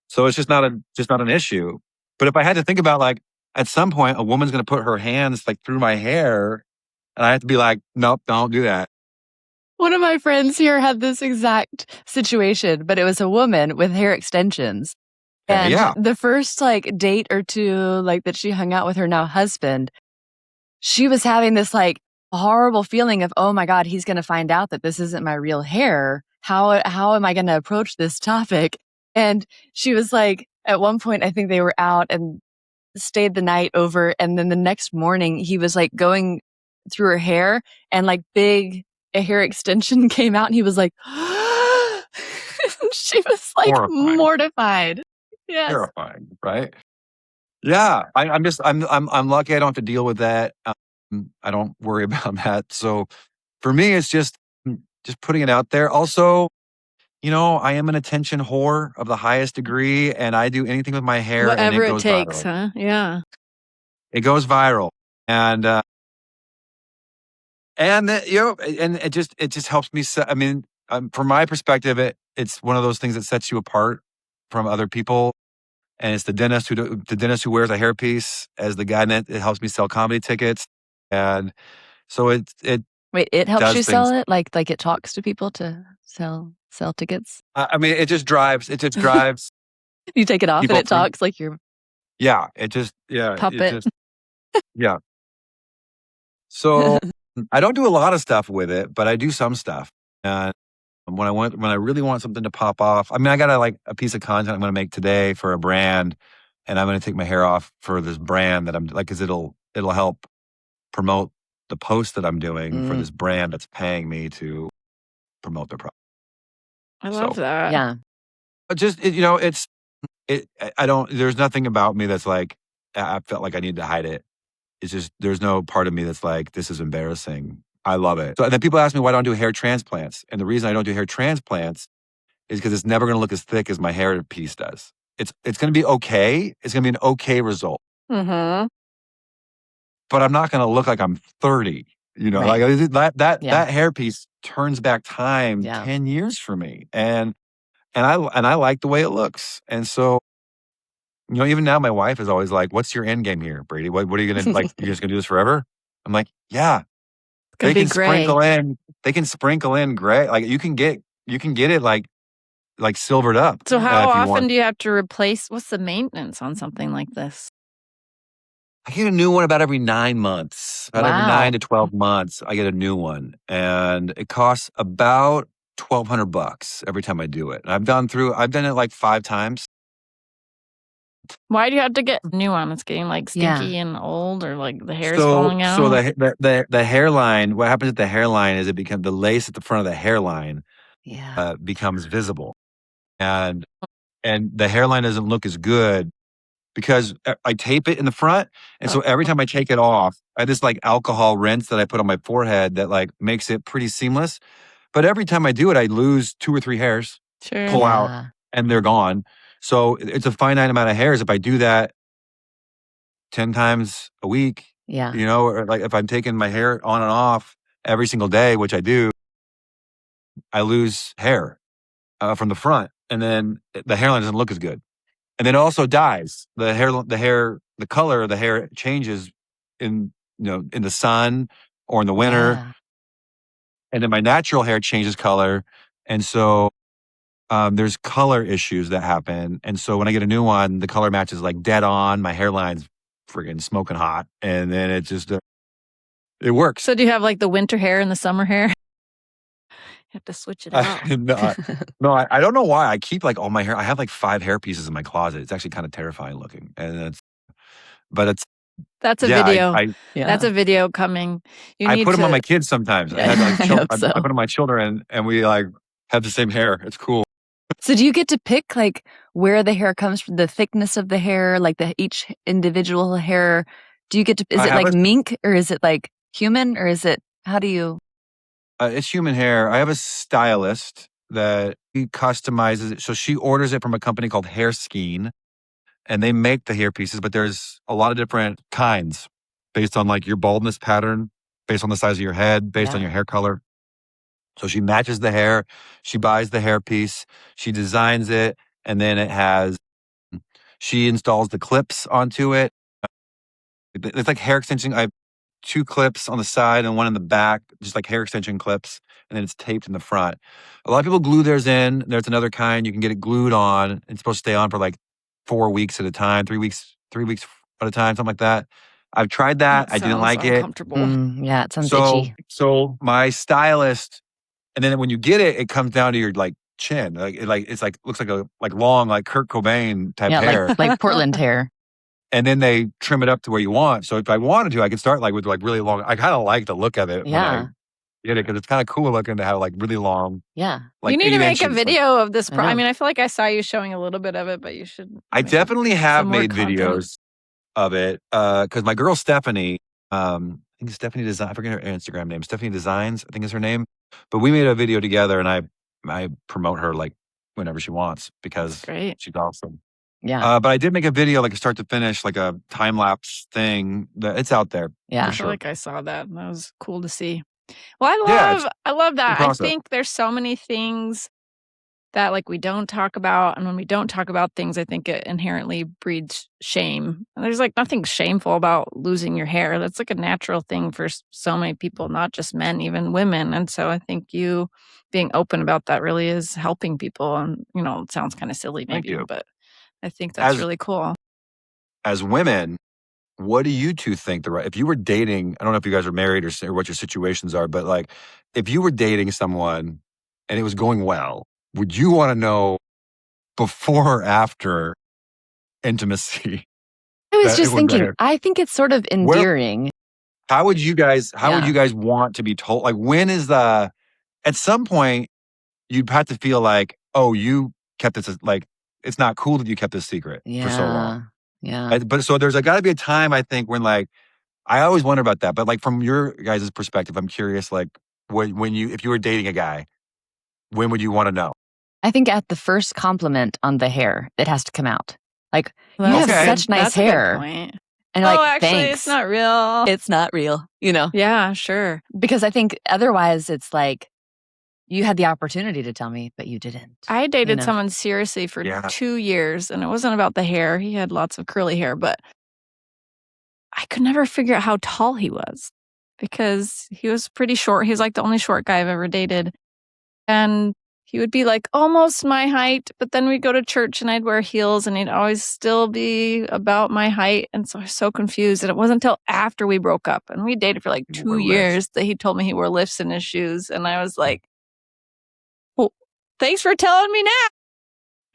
So it's just not an issue. But if I had to think about like, at some point, a woman's going to put her hands like through my hair, and I have to be like, nope, don't do that. One of my friends here had this exact situation, but it was a woman with hair extensions. And the first like date or two, like that she hung out with her now husband, she was having this like horrible feeling of, oh my God, he's going to find out that this isn't my real hair. How am I going to approach this topic? And she was like, at one point, I think they were out and stayed the night over. And then the next morning he was like going through her hair and like a hair extension came out and he was like, she was like mortified. Yes. Terrifying, right? Yeah, I'm lucky I don't have to deal with that. I don't worry about that. So for me, it's just putting it out there. Also, I am an attention whore of the highest degree, and I do anything with my hair. Whatever and it takes, viral. huh? Yeah. It goes viral, and and it just helps me. I mean, from my perspective, it's one of those things that sets you apart from other people. And it's the dentist who wears a hairpiece as the guy that it helps me sell comedy tickets. And so it Wait, it helps you sell it? Like it talks to people to sell tickets? I mean, it just drives. You take it off and it talks like you're puppet. Yeah. So I don't do a lot of stuff with it, but I do some stuff. And when I really want something to pop off, I mean, I got a piece of content I'm going to make today for a brand, and I'm going to take my hair off for this brand that I'm like, because it'll help promote the post that I'm doing for this brand that's paying me to promote their product. I love that. Yeah. Just there's nothing about me that's like I felt like I need to hide it. It's just there's no part of me that's like, this is embarrassing. I love it. So and then people ask me why I don't do hair transplants. And the reason I don't do hair transplants is because it's never going to look as thick as my hair piece does. It's going to be okay. It's going to be an okay result. Mm-hmm. But I'm not going to look like I'm 30. Right. Like that hair piece turns back time 10 years for me. And and I like the way it looks. And so, even now my wife is always like, "What's your end game here, Brady? What are you gonna like? You're just gonna do this forever?" I'm like, "Yeah." Could be gray. They can sprinkle in gray. Like you can get it like silvered up. So how if you often want. do you have to replace? What's the maintenance on something like this? I get a new one about every 9 months. About every Wow. 9 to 12 months, I get a new one, and it costs about $1,200 every time I do it. And I've done it like 5 times. Why do you have to get a new one? It's getting like stinky and old, or like the hair's So falling out. so the hairline, what happens at the hairline is the lace at the front of the hairline becomes visible. And the hairline doesn't look as good because I tape it in the front. And so every time I take it off, I have this like alcohol rinse that I put on my forehead that like makes it pretty seamless. But every time I do it, I lose 2 or 3 hairs, pull out, and they're gone. So it's a finite amount of hairs. If I do that 10 times a week, or like if I'm taking my hair on and off every single day, which I do, I lose hair from the front. And then the hairline doesn't look as good. And then it also dies. The color of the hair changes in the sun or in the winter. Yeah. And then my natural hair changes color. And so there's color issues that happen. And so when I get a new one, the color matches like dead on. My hairline's friggin' smoking hot. And then it just, it works. So do you have like the winter hair and the summer hair? You have to switch it out. No, I don't know why. I keep like all my hair. I have like 5 hair pieces in my closet. It's actually kind of terrifying looking. And that's a video. That's a video coming. I put them on my kids sometimes. I put them on my children, and we like have the same hair. It's cool. So do you get to pick like where the hair comes from, the thickness of the hair, like each individual hair? Do you get to, is it like mink, or is it like human, or is it, how do you? It's human hair. I have a stylist that he customizes it. So she orders it from a company called Hairskeen, and they make the hair pieces, but there's a lot of different kinds based on like your baldness pattern, based on the size of your head, based on your hair color. So she matches the hair, she buys the hair piece, she designs it, and then she installs the clips onto it. It's like hair extension. I have 2 clips on the side and 1 in the back, just like hair extension clips, and then it's taped in the front. A lot of people glue theirs in. There's another kind. You can get it glued on. It's supposed to stay on for like 4 weeks at a time, 3 weeks at a time, something like that. I've tried that. I didn't like it. Yeah, it sounds itchy. So my stylist, and then when you get it, it comes down to your like chin. It's like looks like a long like Kurt Cobain type hair. like Portland hair. And then they trim it up to where you want. So if I wanted to, I could start like with like really long. I kind of like the look of it when I get it, because it's kind of cool looking to have like really long. Yeah. Like you need to make a video of this. I mean, I feel like I saw you showing a little bit of it, but you should. I definitely have made videos of it because my girl Stephanie, I think Stephanie Design. I forget her Instagram name. Stephanie Designs, I think is her name. But we made a video together, and I promote her like whenever she wants because she's awesome. Yeah. But I did make a video, like a start to finish, like a time lapse thing. It's out there. Yeah. For sure. I feel like I saw that. That was cool to see. Well, I love that. I think there's so many things that like we don't talk about, and when we don't talk about things, I think it inherently breeds shame. And there's like nothing shameful about losing your hair. That's like a natural thing for so many people, not just men, even women. And so I think you being open about that really is helping people. And it sounds kind of silly maybe, but I think that's really cool. As women, what do you two think if you were dating, I don't know if you guys are married or what your situations are, but like if you were dating someone and it was going well, would you want to know before or after intimacy? I was just thinking, I think it's sort of endearing. How would you guys want to be told? Like when is at some point you'd have to feel like, oh, you kept this, like, it's not cool that you kept this secret for so long. Yeah. But so there's got to be a time, I think, when like, I always wonder about that. But like from your guys' perspective, I'm curious, like if you were dating a guy, when would you want to know? I think at the first compliment on the hair, it has to come out. Like, you have such nice hair. And like, actually, thanks. It's not real. It's not real, Yeah, sure. Because I think otherwise it's like, You had the opportunity to tell me, but you didn't. I dated know? someone seriously for Yeah. 2 years, and it wasn't about the hair. He had lots of curly hair, but I could never figure out how tall he was because he was pretty short. He was like the only short guy I've ever dated. And he would be like almost my height, but then we'd go to church and I'd wear heels and he'd always still be about my height. And so I was so confused. And it wasn't until after we broke up and we dated for like You 2 wore years lifts. that he told me he wore lifts in his shoes. And I was like, well, thanks for telling me now.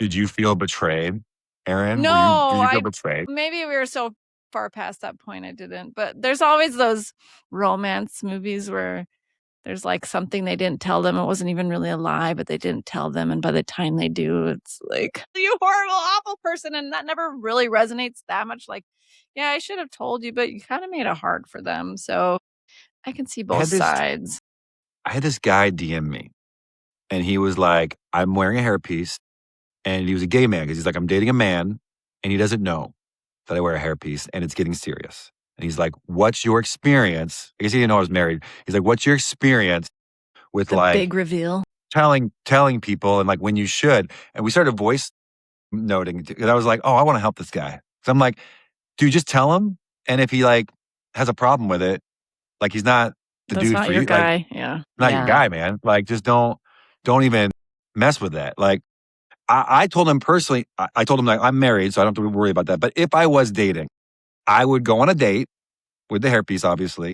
Did you feel betrayed, Aaron? No, Did you feel betrayed? maybe we were so far past that point I didn't. But there's always those romance movies where there's like something they didn't tell them. It wasn't even really a lie, but they didn't tell them. And by the time they do, it's like, you horrible, awful person. And that never really resonates that much. Like, yeah, I should have told you, but you kind of made it hard for them. So I can see both sides. I had this guy DM me, and he was like, I'm wearing a hairpiece. And he was a gay man because he's like, I'm dating a man, and he doesn't know that I wear a hairpiece, and it's getting serious. And he's like, what's your experience? I guess he didn't know I was married. He's like, what's your experience with The like big reveal. telling people and like when you should? And we started voice noting. And I was like, oh, I want to help this guy. So I'm like, dude, just tell him. And if he like has a problem with it, like he's not the That's dude not for your you. guy. Like, Yeah. not Yeah. your guy, man. Like, just don't even mess with that. Like, I told him personally, I told him like I'm married, so I don't have to worry about that. But if I was dating, I would go on a date with the hairpiece, obviously,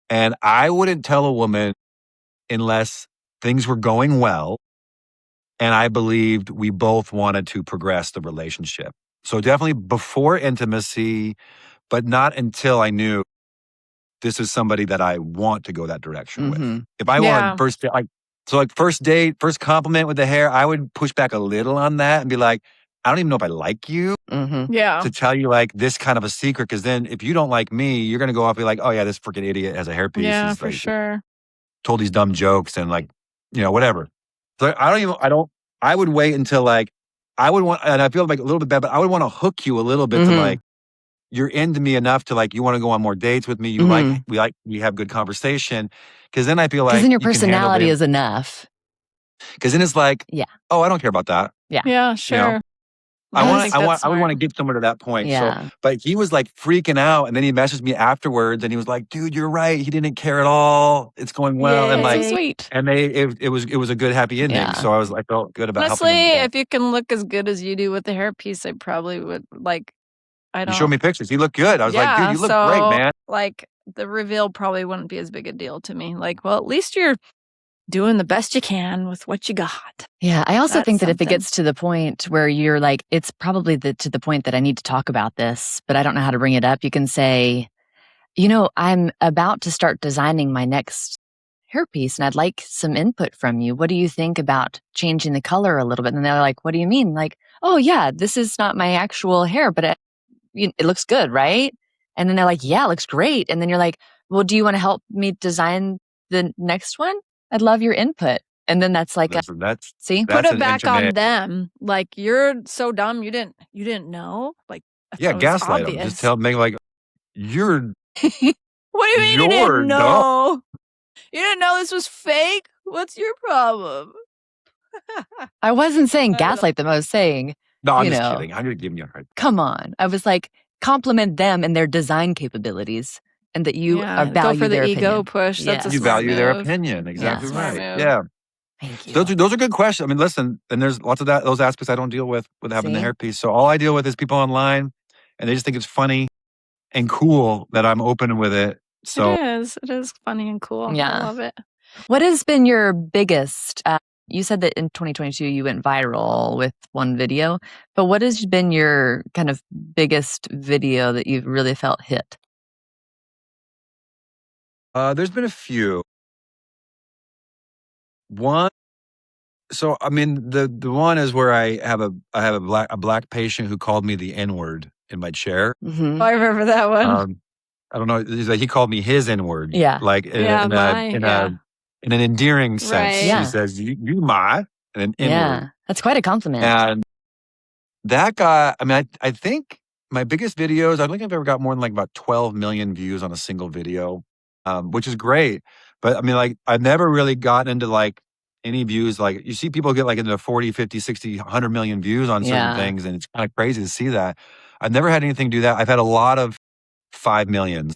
and I wouldn't tell a woman unless things were going well and I believed we both wanted to progress the relationship. So definitely before intimacy, but not until I knew this is somebody that I want to go that direction with. Mhm. If I Yeah. want first date, first date, first compliment with the hair, I would push back a little on that and be like, I don't even know if I like you Mhm. Yeah. to tell you like this kind of a secret. Cause then if you don't like me, you're gonna go off and be like, oh yeah, this freaking idiot has a hairpiece. Yeah, He's for like sure. told these dumb jokes and like, whatever. So I would wait until like I would want, and I feel like a little bit bad, but I would want to hook you a little bit to Mhm. like, you're into me enough to like, you want to go on more dates with me. Mhm. We have good conversation. Cause then I feel Because like then your you can handle personality it. is enough. Cause then it's like, Yeah. oh, I don't care about that. Yeah, sure. I think that's would want smart. to get someone to that point. So, Yeah. but he was like freaking out, and then he messaged me afterwards, and he was like, "Dude, you're right. He didn't care at all. It's going well." And That's like, so sweet. and it was a good happy ending. Yeah. So I felt good about Honestly, helping him. if you can look as good as you do with the hairpiece, I probably would like. I He don't. showed me pictures. He looked good. I was like, "Dude, you look great, so, man." Like the reveal probably wouldn't be as big a deal to me. Like, well, at least you're doing the best you can with what you got. Yeah. I also That's think that if it something. gets to the point where you're like, it's probably to the point that I need to talk about this, but I don't know how to bring it up. You can say, I'm about to start designing my next hairpiece and I'd like some input from you. What do you think about changing the color a little bit? And they're like, what do you mean? Like, oh yeah, this is not my actual hair, but it looks good, right? And then they're like, yeah, it looks great. And then you're like, well, do you want to help me design the next one? I'd love your input. And then that's like, see, Put that's it an back on intimate. them. Like, you're so dumb. You didn't know. Like, I Yeah, thought it was gaslight him. obvious. Just tell him, make like, you're What do you mean you You're didn't know? You didn't know this was fake? What's your problem? I wasn't saying I don't know. gaslight them. I was saying, no. I'm you just know, kidding. I'm just giving you a hard. come on. I was like, compliment them and their design capabilities and that you Yeah, go value for the their ego opinion. push. That's a You smart value their move. opinion. Exactly Smart right. move. Yeah. Thank you. Those are good questions. I mean, listen, and there's lots of those aspects I don't deal with having the See? hairpiece. So all I deal with is people online, and they just think it's funny and cool that I'm open with it. So It is funny and cool. Yeah. I love it. What has been your biggest, you said that in 2022 you went viral with one video, but what has been your kind of biggest video that you've really felt hit? there's been a few. One, so I mean, the one is where I have a black patient who called me the N-word in my chair. Mm-hmm. Oh, I remember that one. I don't know. He's like, he called me his N-word. Yeah. Like in an endearing sense. Right. Yeah. He says, you my, and an N-word. Yeah. That's quite a compliment. And that guy, I mean, I think my biggest videos, I don't think I've ever got more than like about 12 million views on a single video, which is great. But I mean, like, I've never really gotten into like any views. Like you see people get like into 40, 50, 60, 100 million views on certain Yeah. things. And it's kind of crazy to see that. I've never had anything do that. I've had a lot of 5 millions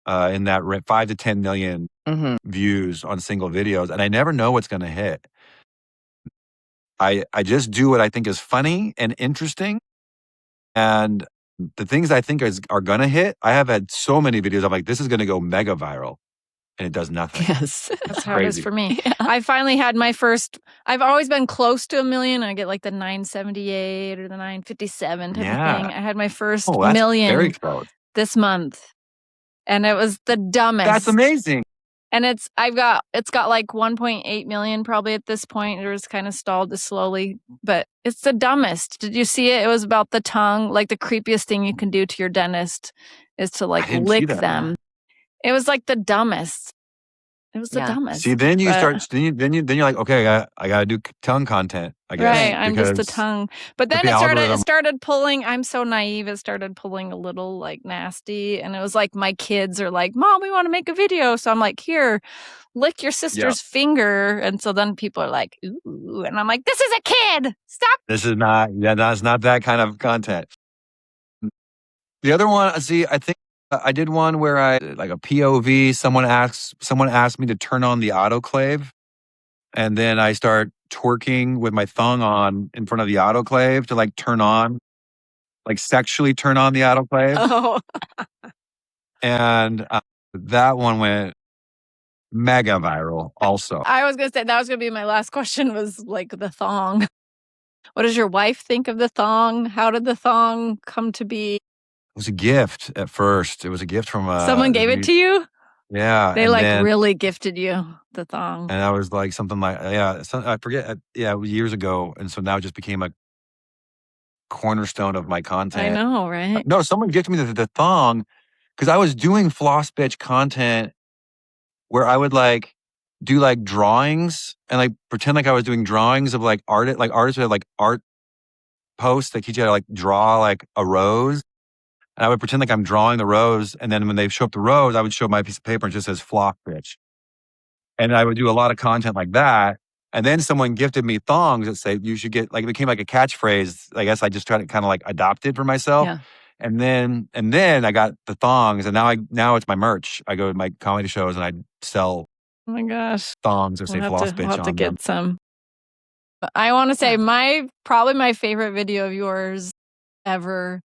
in that 5 to 10 million Mhm. views on single videos. And I never know what's going to hit. I just do what I think is funny and interesting. And the things I think are going to hit, I have had so many videos. I'm like, this is going to go mega viral. And it does nothing. Yes. That's how it is Crazy. for me. Yeah. I finally had my first, I've always been close to 1 million. I get like the 978 or the 957 type of Yeah. thing. I had my first Oh, that's very million close. this month. And it was the dumbest. That's amazing. And it's got like 1.8 million probably at this point. It was kind of stalled slowly, but it's the dumbest. Did you see it? It was about the tongue. Like the creepiest thing you can do to your dentist is to like didn't see lick that. them. It was like the dumbest. It was the Yeah. dumbest. See, then you but- start. Then you're like, okay, I got to do tongue content. I guess. Right, I'm just the because tongue. But then the it algorithm- started pulling. I'm so naive. It started pulling a little like nasty, and it was like my kids are like, "Mom, we want to make a video." So I'm like, "Here, lick your sister's finger." And so then people are like, "Ooh," and I'm like, "This is a kid. Stop." This is not. Yeah, that's not that kind of content. The other one, see, I think I did one where I like a POV. Someone asked me to turn on the autoclave, and then I start twerking with my thong on in front of the autoclave to like turn on, like sexually turn on the autoclave. Oh, And that one went mega viral also. I was gonna say that was gonna be my last question. Was like the thong. What does your wife think of the thong? How did the thong come to be? It was a gift at first. It was a gift from Someone gave it to you? Yeah. They and like then- really gifted you the thong. And I was like something like, I forget. Yeah, it was years ago. And so now it just became a cornerstone of my content. I know, right? No, someone gifted me the thong because I was doing floss bitch content where I would like do like drawings and like pretend like I was doing drawings of like artists who have like art posts. They teach you how to like draw like a rose. And I would pretend like I'm drawing the rose. And then when they show up the rose, I would show my piece of paper and it just says floss bitch. And I would do a lot of content like that. And then someone gifted me thongs that say you should get, like, it became like a catchphrase. I guess I just tried to kind of like adopt it for myself. Yeah. And then I got the thongs, and now it's my merch. I go to my comedy shows and I sell Oh my gosh. thongs or say We'll floss have to, bitch we'll have to on them. get some. But I want to say probably my favorite video of yours ever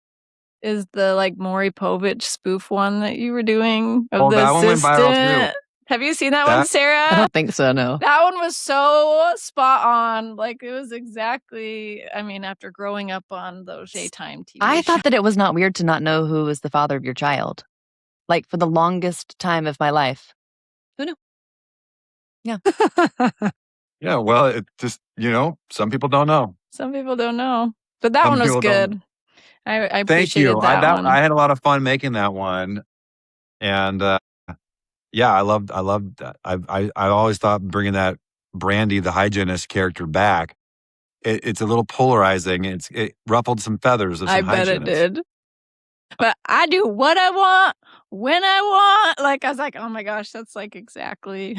is the like Maury Povich spoof one that you were doing of Oh, the that one went viral, too. assistant. Have you seen that one, I Sarah? don't think so, no. That one was so spot on. Like it was exactly, I mean, after growing up on those daytime TV I shows. thought that it was not weird to not know who was the father of your child. Like for the longest time of my life. Who knew? Yeah, well, it just, some people don't know. Some people don't know. But that Some one was people don't. good. I Thank appreciated you. that one. I had a lot of fun making that one. And yeah, I loved that. I always thought bringing that Brandy, the hygienist character back, it's a little polarizing. It ruffled some feathers of some I bet it hygienists. did. But I do what I want, when I want. Like, I was like, oh my gosh, that's like exactly.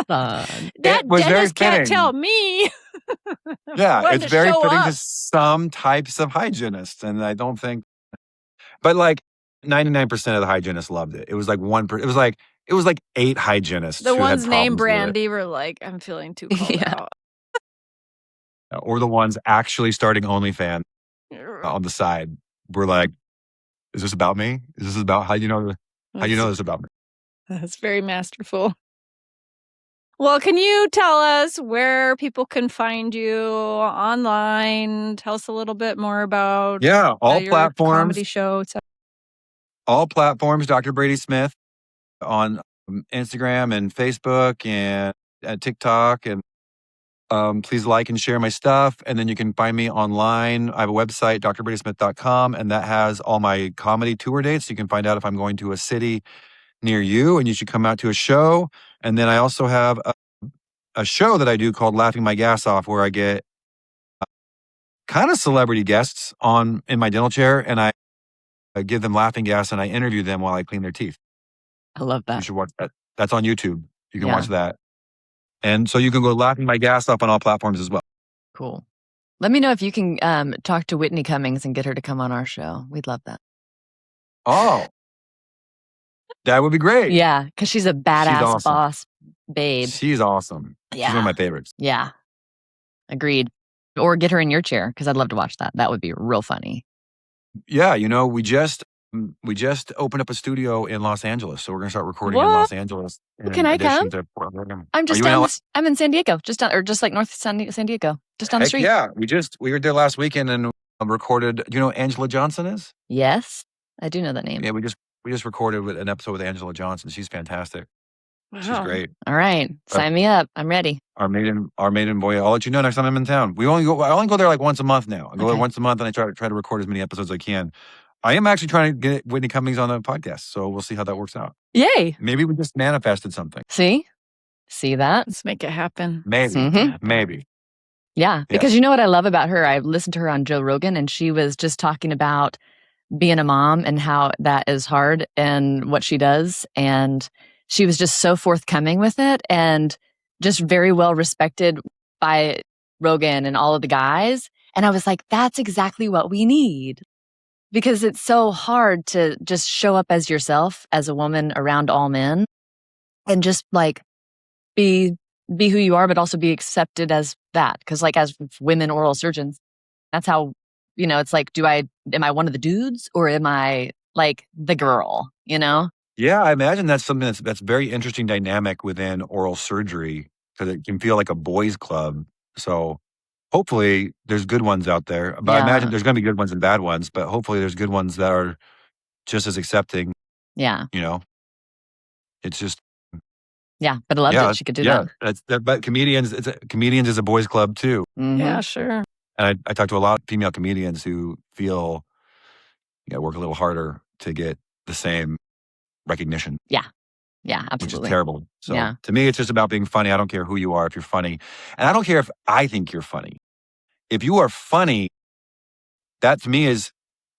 Fun. That was very dentist can't fitting. tell me. Yeah, when it's to very show fitting up. to some types of hygienists, and I don't think, but like 99% of the hygienists loved it. It was like it was like 8 hygienists. The who ones had named problems with it. Brandy were like, I'm feeling too called Yeah. out. Or the ones actually starting OnlyFans on the side were like, "Is this about me? Is this about how you know this about me?" That's very masterful. Well, can you tell us where people can find you online? Tell us a little bit more about Yeah, all your platforms. comedy show. etc. All platforms. Dr. Brady Smith on Instagram and Facebook and TikTok, and please like and share my stuff. And then you can find me online. I have a website, drbradysmith.com, and that has all my comedy tour dates. You can find out if I'm going to a city near you, and you should come out to a show. And then I also have a show that I do called Laughing My Gas Off, where I get kind of celebrity guests in my dental chair, and I give them laughing gas, and I interview them while I clean their teeth. I love You that. should watch that. That's on YouTube. You can Yeah. watch that. And so you can go laughing my gas off on all platforms as well. Cool. Let me know if you can talk to Whitney Cummings and get her to come on our show. We'd love that. Oh, that would be great. Yeah, because she's a badass awesome. boss babe. She's awesome. Yeah. She's one of my favorites. Yeah. Agreed. Or get her in your chair because I'd love to watch that. That would be real funny. Yeah, we just opened up a studio in Los Angeles, so we're gonna start recording in What? Los Angeles. Can I come? I'm just Are you in down. LA? I'm in San Diego, just like North San Diego, just down the Heck street. yeah, we were there last weekend and recorded. Do you know who Angela Johnson is? Yes, I do know that name. Yeah, we just recorded with an episode with Angela Johnson. She's fantastic. Wow. She's great. All right, sign me up. I'm ready. Our maiden boy. I'll let you know next time I'm in town. I only go there like once a month now. I go there once a month and I try to record as many episodes as I can. I am actually trying to get Whitney Cummings on the podcast, so we'll see how that works out. Yay! Maybe we just manifested something. See that? Let's make it happen. Maybe, maybe. Yeah, because you know what I love about her? I listened to her on Joe Rogan, and she was just talking about being a mom and how that is hard and what she does, and she was just so forthcoming with it and just very well respected by Rogan and all of the guys. And I was like, that's exactly what we need. Because it's so hard to just show up as yourself as a woman around all men and just like be who you are, but also be accepted as that. Because like as women oral surgeons, that's how, it's like, am I one of the dudes or am I like the girl, Yeah, I imagine that's something that's very interesting dynamic within oral surgery because it can feel like a boys' club. So hopefully there's good ones out there. But I imagine there's going to be good ones and bad ones, but hopefully there's good ones that are just as accepting. Yeah. It's just. Yeah, but I loved it. She could do that. But comedians is a boys' club too. Mm-hmm. Yeah, sure. And I talk to a lot of female comedians who feel you got to work a little harder to get the same recognition. Yeah, absolutely. Which is terrible. So to me, it's just about being funny. I don't care who you are if you're funny. And I don't care if I think you're funny. If you are funny, that to me is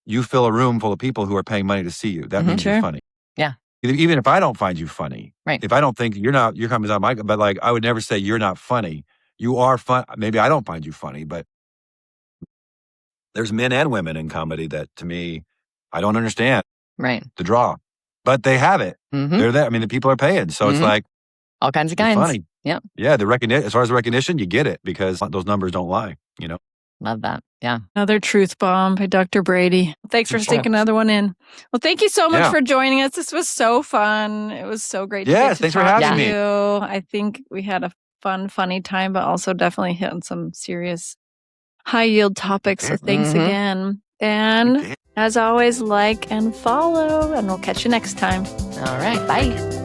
you fill a room full of people who are paying money to see you. That means you're funny. Yeah. Even if I don't find you funny. Right. If I don't think your comments on my, but like I would never say you're not funny. You are fun. Maybe I don't find you funny, but there's men and women in comedy that to me, I don't understand. Right. The draw. But they have it. Mm-hmm. They're there. I mean, the people are paying. So it's like all kinds of kinds. Funny. Yep. Yeah. As far as the recognition, you get it because those numbers don't lie, Love that. Yeah. Another truth bomb by Dr. Brady. Thanks for sneaking another one in. Well, thank you so much for joining us. This was so fun. It was so great to get to thanks for talk having to me. you. I think we had a fun, funny time, but also definitely hit on some serious high yield topics. So thanks again. And as always, like and follow, and we'll catch you next time. All right. Bye.